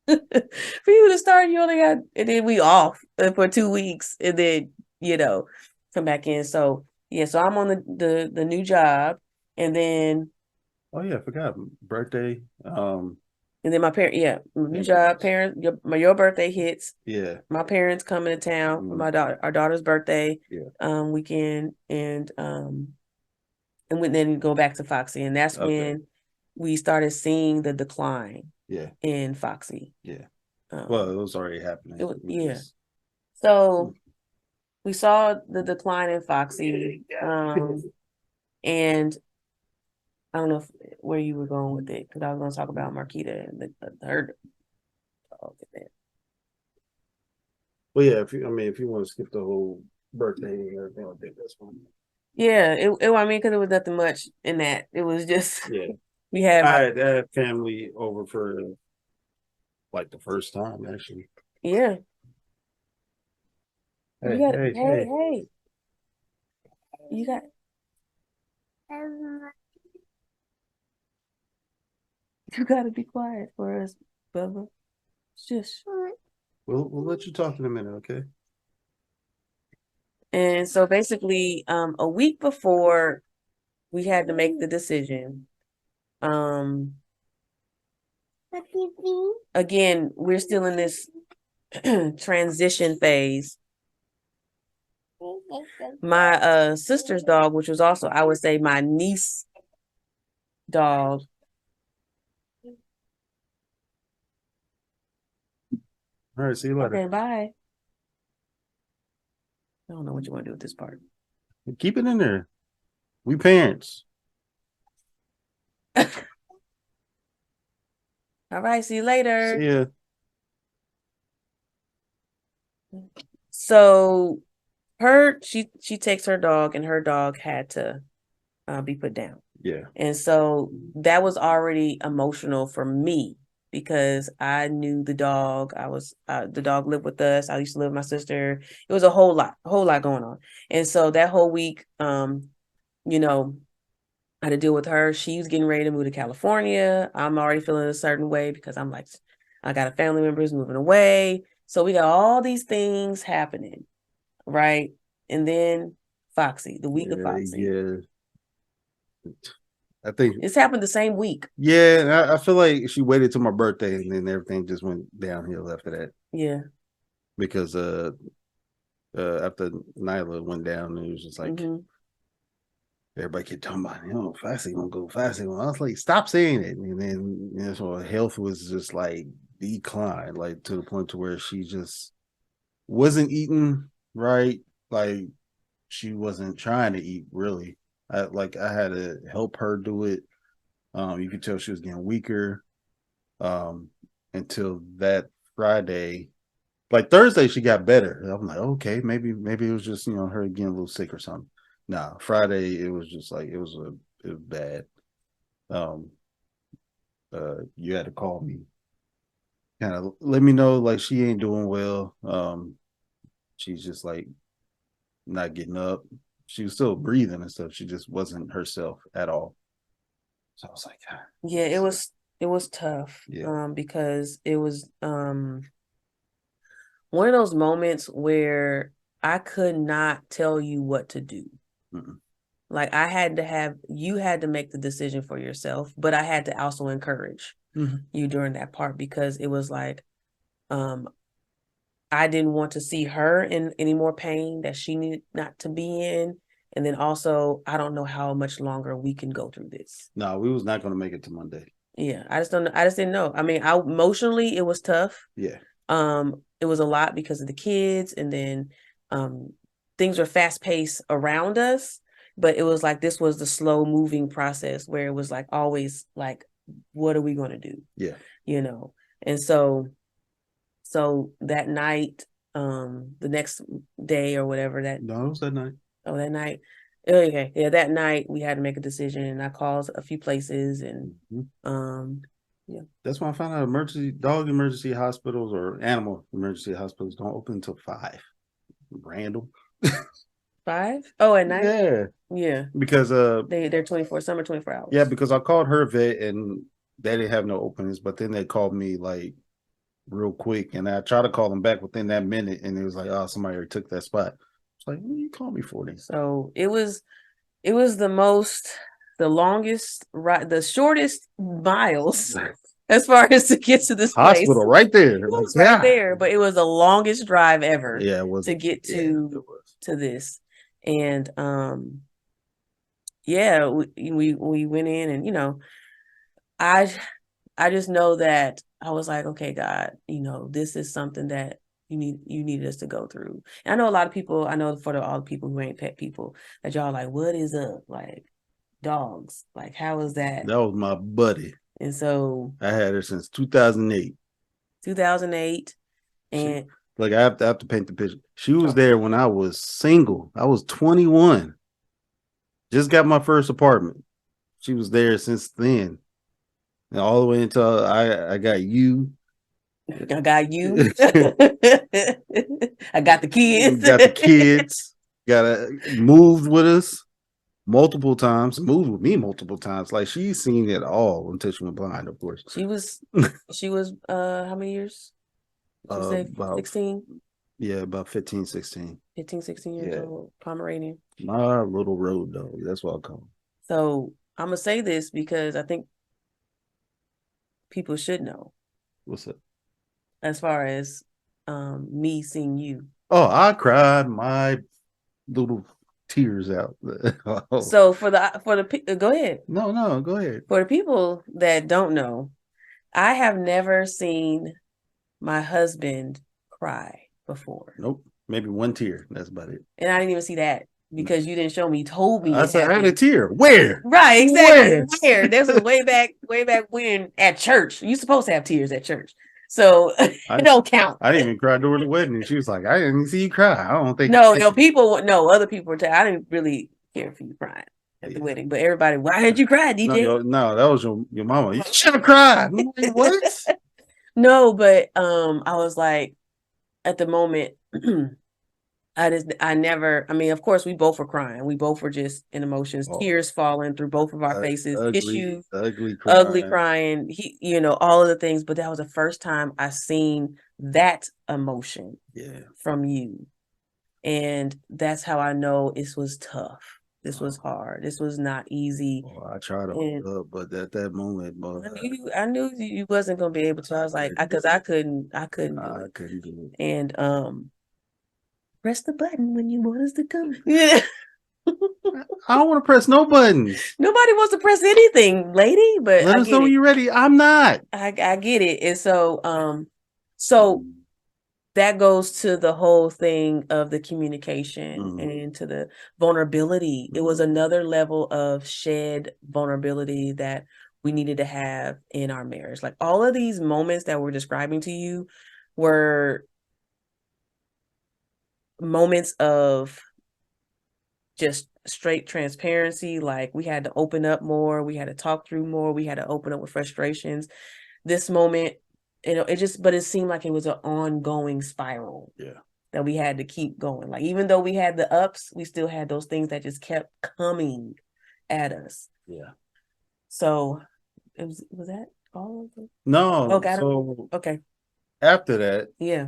[SPEAKER 1] for you to start. You only got, and then we off for 2 weeks, and then come back in." So yeah, so I'm on the new job, and then
[SPEAKER 2] Oh yeah, I forgot birthday.
[SPEAKER 1] my parent, yeah, new job, parents, your birthday hits.
[SPEAKER 2] Yeah,
[SPEAKER 1] my parents coming to town for our daughter's birthday.
[SPEAKER 2] Yeah.
[SPEAKER 1] Weekend, and we then go back to Foxy, and that's when we started seeing the decline.
[SPEAKER 2] Yeah.
[SPEAKER 1] In Foxy.
[SPEAKER 2] Yeah. Well, it was already happening.
[SPEAKER 1] Yeah. So we saw the decline in Foxy, and I don't know where you were going with it, because I was going to talk about Marquita and her.
[SPEAKER 2] Well, yeah. If you want to skip the whole birthday and everything, I think that's fine.
[SPEAKER 1] Yeah, I mean, because it was nothing much in that. It was just
[SPEAKER 2] we had I had family over for like the first time, actually.
[SPEAKER 1] Yeah.
[SPEAKER 2] Hey,
[SPEAKER 1] hey. You got. You gotta be quiet for us, Bubba. Just.
[SPEAKER 2] We'll let you talk in a minute, okay?
[SPEAKER 1] And so basically, a week before we had to make the decision. Again, we're still in this transition phase. My sister's dog, which was also, I would say, my niece dog.
[SPEAKER 2] All right, see you later.
[SPEAKER 1] Okay, bye. I don't know what you want to do with this part.
[SPEAKER 2] Keep it in there. We parents.
[SPEAKER 1] All right, see you later.
[SPEAKER 2] See ya.
[SPEAKER 1] So she takes her dog, and her dog had to be put down.
[SPEAKER 2] Yeah.
[SPEAKER 1] And so that was already emotional for me because I knew the dog. The dog lived with us. I used to live with my sister. It was a whole lot going on. And so that whole week, you know, I had to deal with her. She was getting ready to move to California. I'm already feeling a certain way because I'm like, I got a family member who's moving away. So we got all these things happening, right? And then Foxy, the week of Foxy.
[SPEAKER 2] Yeah. I think
[SPEAKER 1] it's happened the same week.
[SPEAKER 2] Yeah, I feel like she waited till my birthday and then everything just went downhill after that.
[SPEAKER 1] Yeah.
[SPEAKER 2] Because after Nyla went down, it was just like everybody kept talking about, Foxy gonna go, Foxy. I was like, stop saying it. And then so her health was just like declined, like to the point to where she just wasn't eating right. Like she wasn't trying to eat really. I had to help her do it. You could tell she was getting weaker until that Friday. Like Thursday, she got better. I'm like, okay, maybe it was just her getting a little sick or something. Nah, Friday it was just like it was bad. You had to call me, kind of let me know like she ain't doing well. She's just like not getting up. She was still breathing and stuff. She just wasn't herself at all. So I was like, God.
[SPEAKER 1] Yeah, it was tough.
[SPEAKER 2] Yeah.
[SPEAKER 1] Because it was one of those moments where I could not tell you what to do. Mm-mm. Like you had to make the decision for yourself, but I had to also encourage you during that part because it was like, I didn't want to see her in any more pain that she needed not to be in. And then also, I don't know how much longer we can go through this.
[SPEAKER 2] No, we was not going to make it to Monday.
[SPEAKER 1] Yeah, I just didn't know. I mean, emotionally, it was tough.
[SPEAKER 2] Yeah.
[SPEAKER 1] It was a lot because of the kids, and then things were fast paced around us. But it was like this was the slow moving process where it was like always like, what are we going to do?
[SPEAKER 2] Yeah.
[SPEAKER 1] And so that night, the next day or whatever
[SPEAKER 2] No, it was that night.
[SPEAKER 1] Oh, that night. Okay. Yeah, that night we had to make a decision and I called a few places and yeah.
[SPEAKER 2] That's why I found out dog emergency hospitals or animal emergency hospitals don't open until 5. Random.
[SPEAKER 1] 5? Oh, at night?
[SPEAKER 2] Yeah.
[SPEAKER 1] Yeah.
[SPEAKER 2] Because
[SPEAKER 1] they're 24 hours.
[SPEAKER 2] Yeah, because I called her vet and they didn't have no openings, but then they called me like real quick and I tried to call them back within that minute and it was like, oh, somebody already took that spot. It's like, what you call me for this?
[SPEAKER 1] So it was the longest ride, the shortest miles as far as to get to this
[SPEAKER 2] hospital
[SPEAKER 1] place.
[SPEAKER 2] Right there.
[SPEAKER 1] It was right there, but it was the longest drive ever.
[SPEAKER 2] Yeah, it was
[SPEAKER 1] to get to this. And yeah, we went in and I just know that I was like, okay, God, this is something that you needed us to go through. And I know a lot of people, I know for all the people who ain't pet people, that y'all like, what is up? Like dogs. Like, how is that?
[SPEAKER 2] That was my buddy.
[SPEAKER 1] And so
[SPEAKER 2] I had her since 2008.
[SPEAKER 1] 2008. And
[SPEAKER 2] I have to paint the picture. She was there when I was single. I was 21. Just got my first apartment. She was there since then. And all the way until I got you.
[SPEAKER 1] I got you. I got the kids.
[SPEAKER 2] Got the kids. Moved with us multiple times. Moved with me multiple times. Like she's seen it all until she went blind, of course.
[SPEAKER 1] She was how many years? Did you say 16?
[SPEAKER 2] Yeah, about 15, 16.
[SPEAKER 1] 15, 16 years old. Pomeranian.
[SPEAKER 2] My little road dog. That's what I call him.
[SPEAKER 1] So I'm gonna say this because I think people should know.
[SPEAKER 2] What's up?
[SPEAKER 1] As far as me seeing you.
[SPEAKER 2] Oh, I cried my little tears out. Oh.
[SPEAKER 1] So for the go ahead.
[SPEAKER 2] No, go ahead.
[SPEAKER 1] For the people that don't know, I have never seen my husband cry before.
[SPEAKER 2] Nope. Maybe one tear. That's about it.
[SPEAKER 1] And I didn't even see that because you didn't show me. You told me
[SPEAKER 2] I
[SPEAKER 1] it
[SPEAKER 2] said I had
[SPEAKER 1] happened.
[SPEAKER 2] a tear. Where?
[SPEAKER 1] Right, exactly.
[SPEAKER 2] Where?
[SPEAKER 1] This was way back when at church. You're supposed to have tears at church. So it don't count.
[SPEAKER 2] I didn't even cry during the wedding. And she was like, I didn't see you cry. I don't think
[SPEAKER 1] No, other people were I didn't really care for you crying at the wedding, but everybody, why did you cry, DJ?
[SPEAKER 2] No, that was your mama. You should have cried. Like, what?
[SPEAKER 1] No, but I was like, at the moment, I mean, of course, we both were crying. We both were just in emotions, tears falling through both of our faces, tissues, ugly crying, all of the things. But that was the first time I seen that emotion from you. And that's how I know this was tough. This was hard. This was not easy.
[SPEAKER 2] Well, I tried to hold up, but at that moment,
[SPEAKER 1] I knew you wasn't gonna be able to. I was like, because I couldn't do it. And press the button when you want us to come. Yeah.
[SPEAKER 2] I don't want to press no buttons.
[SPEAKER 1] Nobody wants to press anything, lady. But
[SPEAKER 2] let us know when you're ready. I'm not.
[SPEAKER 1] I get it. And so that goes to the whole thing of the communication and to the vulnerability. It was another level of shed vulnerability that we needed to have in our marriage. Like all of these moments that we're describing to you were moments of just straight transparency. Like we had to open up more. We had to talk through more. We had to open up with frustrations. This moment, but it seemed like it was an ongoing spiral.
[SPEAKER 2] Yeah.
[SPEAKER 1] That we had to keep going. Like even though we had the ups, we still had those things that just kept coming at us.
[SPEAKER 2] Yeah.
[SPEAKER 1] So was that all of them?
[SPEAKER 2] No. So
[SPEAKER 1] okay.
[SPEAKER 2] After that,
[SPEAKER 1] yeah,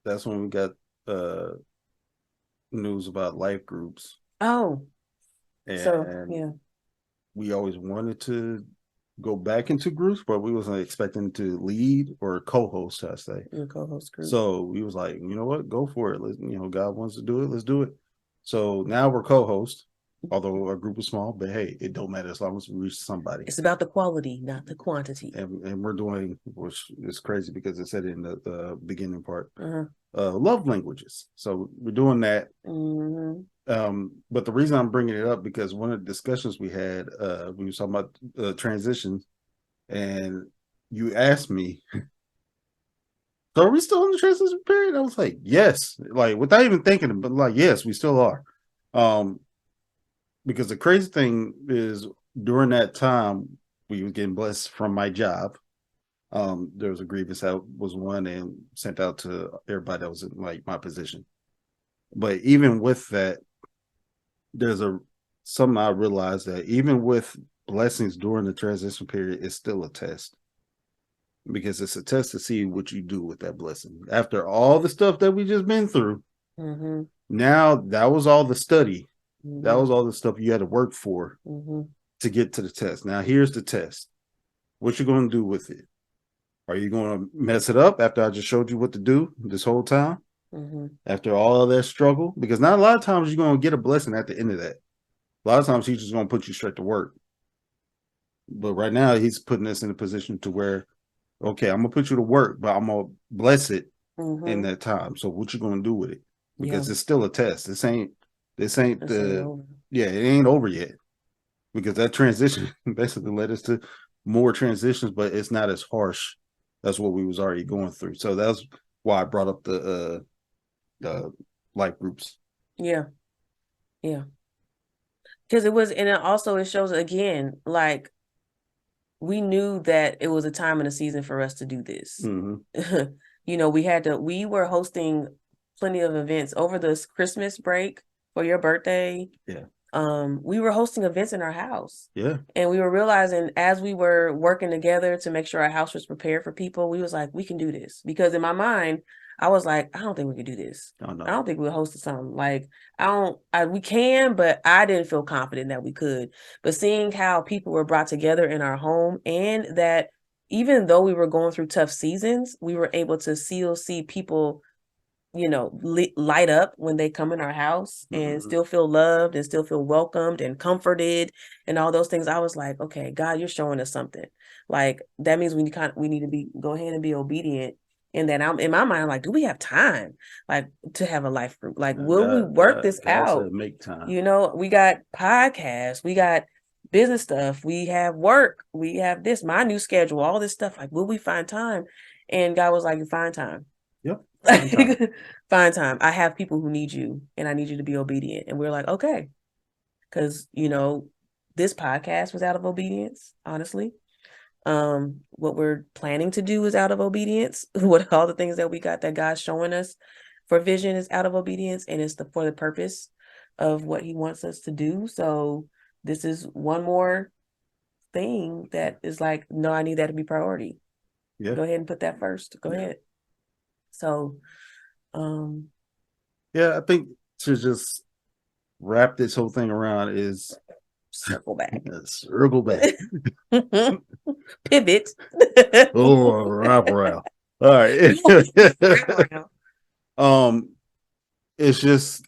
[SPEAKER 2] that's when we got news about life groups.
[SPEAKER 1] Oh.
[SPEAKER 2] And we always wanted to go back into groups, but we wasn't expecting to lead or co-host, I say.
[SPEAKER 1] Co-host group.
[SPEAKER 2] So we was like, you know what, go for it. God wants to do it, let's do it. So now we're co-host, although our group is small, but hey, it don't matter as long as we reach somebody.
[SPEAKER 1] It's about the quality, not the quantity.
[SPEAKER 2] And we're doing, which is crazy because it said it in the beginning part, love languages. So we're doing that. But the reason I'm bringing it up because one of the discussions we had when you were talking about transitions, and you asked me, so are we still in the transition period? I was like, yes, like without even thinking, but like, yes, we still are. Because the crazy thing is during that time we were getting blessed from my job. There was a grievance that was won and sent out to everybody that was in like my position. But even with that, there's something I realized that even with blessings during the transition period, it's still a test. Because it's a test to see what you do with that blessing. After all the stuff that we just been through, now that was all the study. That was all the stuff you had to work for to get to the test. Now here's the test. What you going to do with it? Are you going to mess it up after I just showed you what to do this whole time? After all of that struggle? Because not a lot of times you're going to get a blessing at the end of that. A lot of times he's just going to put you straight to work. But right now he's putting us in a position to where, okay, I'm going to put you to work, but I'm going to bless it in that time. So what you going to do with it? Because it's still a test. It ain't it ain't over yet. Because that transition basically led us to more transitions, but it's not as harsh as what we was already going through. So that's why I brought up the life groups.
[SPEAKER 1] Yeah. Because it shows again, like we knew that it was a time and a season for us to do this. We were hosting plenty of events over this Christmas break for your birthday.
[SPEAKER 2] Yeah.
[SPEAKER 1] We were hosting events in our house.
[SPEAKER 2] Yeah.
[SPEAKER 1] And we were realizing as we were working together to make sure our house was prepared for people, we was like, we can do this. Because in my mind, I was like, I don't think we could do this.
[SPEAKER 2] Oh no.
[SPEAKER 1] I don't think we'll host something. Like, we can, but I didn't feel confident that we could. But seeing how people were brought together in our home, and that even though we were going through tough seasons, we were able to still see people, light up when they come in our house and still feel loved and still feel welcomed and comforted and all those things. I was like, okay, God, you're showing us something. Like, that means we need to go ahead and be obedient. And then I'm in my mind, like, do we have time, like, to have a life group? Like, will we work this
[SPEAKER 2] God
[SPEAKER 1] out?
[SPEAKER 2] said make time.
[SPEAKER 1] We got podcasts, we got business stuff, we have work, we have this, my new schedule, all this stuff. Like, will we find time? And God was like, you find time.
[SPEAKER 2] Yep.
[SPEAKER 1] Find time. I have people who need you, and I need you to be obedient. And we're like, okay. Because, this podcast was out of obedience, honestly. What we're planning to do is out of obedience. What all the things that we got that God's showing us for vision is out of obedience, and it's for the purpose of what he wants us to do. So this is one more thing that is like, no, I need that to be priority.
[SPEAKER 2] Yeah.
[SPEAKER 1] Go ahead and put that first. Go ahead. So
[SPEAKER 2] yeah, I think to just wrap this whole thing around is
[SPEAKER 1] circle back.
[SPEAKER 2] Circle back.
[SPEAKER 1] Pivot.
[SPEAKER 2] Oh, wrap around. All right. It's just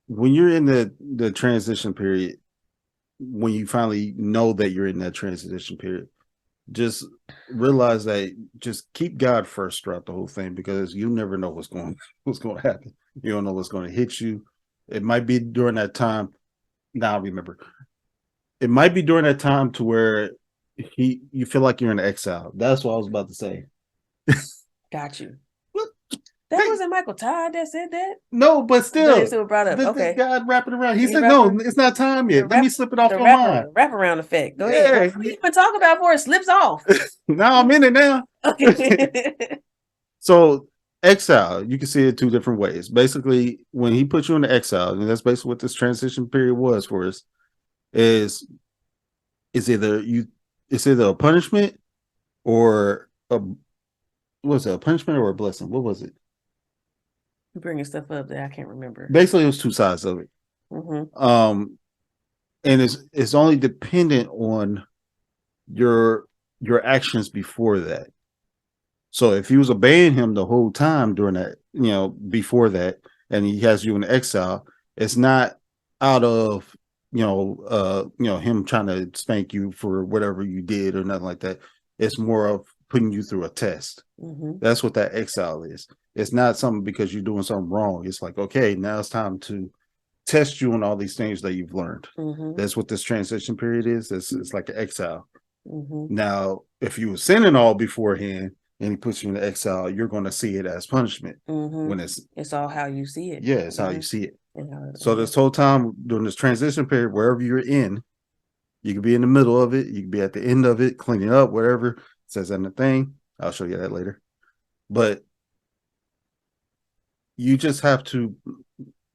[SPEAKER 2] when you're in the transition period, when you finally know that you're in that transition period, just realize that just keep God first throughout the whole thing, because you never know what's going to happen. You don't know what's going to hit you. It might be during that time. Now remember, it might be during that time to where you feel like you're in exile. That's what I was about to say.
[SPEAKER 1] Got you. That wasn't Michael Todd that said that?
[SPEAKER 2] No, but still,
[SPEAKER 1] still brought up. Okay.
[SPEAKER 2] God wrapping around. He said, no, it's not time yet. Let me slip it off your mind.
[SPEAKER 1] Wraparound effect. Go ahead. What are you even talking about before it slips off?
[SPEAKER 2] Now I'm in it now.
[SPEAKER 1] Okay.
[SPEAKER 2] So exile, you can see it two different ways. Basically, when he put you in the exile, and that's basically what this transition period was for us, is either a punishment or a punishment or a blessing? What was it?
[SPEAKER 1] You're bringing stuff up that I can't remember.
[SPEAKER 2] Basically, it was two sides of it. And it's only dependent on your actions before that. So if he was obeying him the whole time during that, before that, and he has you in exile, it's not out of him trying to spank you for whatever you did or nothing like that. It's more of putting you through a test. That's what that exile is. It's not something because you're doing something wrong. It's like, okay, now it's time to test you on all these things that you've learned. That's what this transition period is. It's like an exile. Now, if you were sinning all beforehand and he puts you in the exile, you're going to see it as punishment. When
[SPEAKER 1] it's all how you see it.
[SPEAKER 2] Yeah, it's how you see it. So this whole time during this transition period, wherever you're in, you could be in the middle of it, you could be at the end of it, cleaning up, whatever it says in the thing. I'll show you that later. But you just have to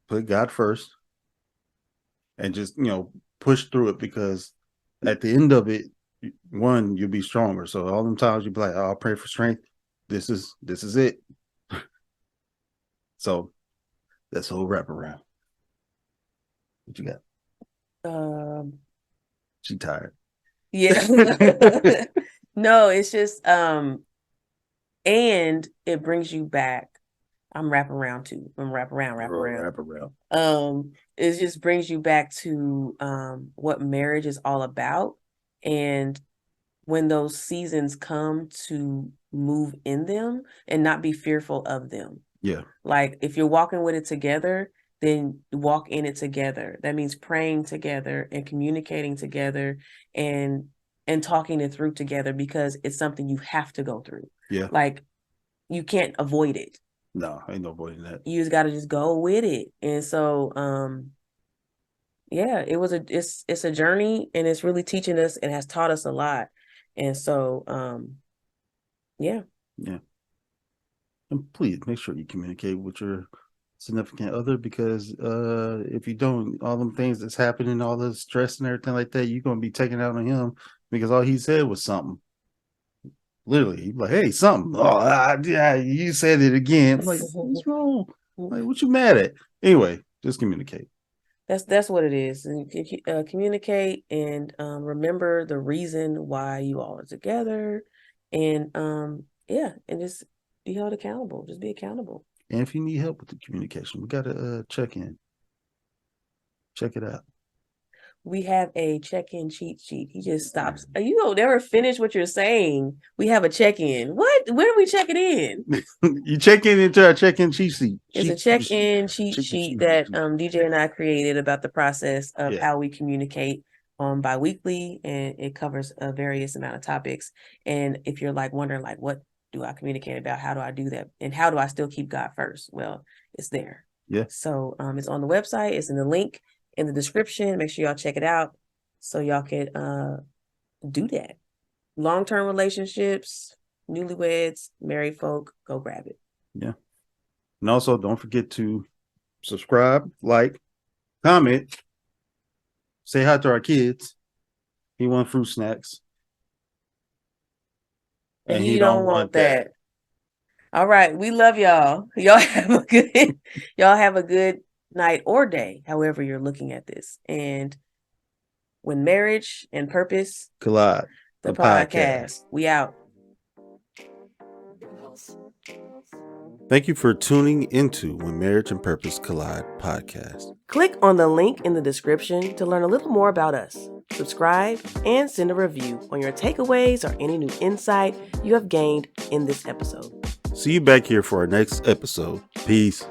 [SPEAKER 2] put God first and just, push through it, because at the end of it, one, you'll be stronger. So all them times you'll be like, oh, I'll pray for strength. This is it. So that's whole wraparound. What you got? She tired.
[SPEAKER 1] Yeah. No, it's just and it brings you back. I'm wrap around too. Wrap around. It just brings you back to what marriage is all about. And when those seasons come, to move in them and not be fearful of them.
[SPEAKER 2] Yeah.
[SPEAKER 1] Like, if you're walking with it together, then walk in it together. That means praying together and communicating together and talking it through together, because it's something you have to go through.
[SPEAKER 2] Yeah.
[SPEAKER 1] Like, you can't avoid it.
[SPEAKER 2] No, ain't no avoiding that.
[SPEAKER 1] You just got to just go with it. And so, yeah, it's a journey, and it's really teaching us and has taught us a lot. And so, yeah.
[SPEAKER 2] And please make sure you communicate with your significant other, because if you don't, all them things that's happening, all the stress and everything like that, you're gonna be taking out on him, because all he said was something. Literally, like, hey, something. Oh, yeah, you said it again. I'm like, what's wrong? Like, what you mad at? Anyway, just communicate.
[SPEAKER 1] That's what it is. And communicate and remember the reason why you all are together, and and just be held accountable. Just be accountable.
[SPEAKER 2] And if you need help with the communication, we got to check in. Check it out.
[SPEAKER 1] We have a check-in cheat sheet. He just stops. You don't never finish what you're saying. We have a check-in. What? Where are we checking in?
[SPEAKER 2] You check in into our check-in cheat sheet.
[SPEAKER 1] It's a check-in cheat sheet that DJ and I created about the process of how we communicate bi-weekly, and it covers a various amount of topics. And if you're like wondering, like, what do I communicate about? How do I do that? And how do I still keep God first? Well, it's there.
[SPEAKER 2] Yeah.
[SPEAKER 1] So it's on the website. It's in the link in the description. Make sure y'all check it out so y'all can do that. Long-term relationships, newlyweds, married folk, go grab it.
[SPEAKER 2] Yeah. And also don't forget to subscribe, like, comment, say hi to our kids. He want fruit snacks.
[SPEAKER 1] And he don't want that. All right. We love y'all. Y'all have a good night or day, however you're looking at this. And when marriage and purpose
[SPEAKER 2] collide,
[SPEAKER 1] the podcast. We out.
[SPEAKER 2] Thank you for tuning into When Marriage and Purpose Collide podcast.
[SPEAKER 1] Click on the link in the description to learn a little more about us. Subscribe and send a review on your takeaways or any new insight you have gained in this episode.
[SPEAKER 2] See you back here for our next episode. Peace.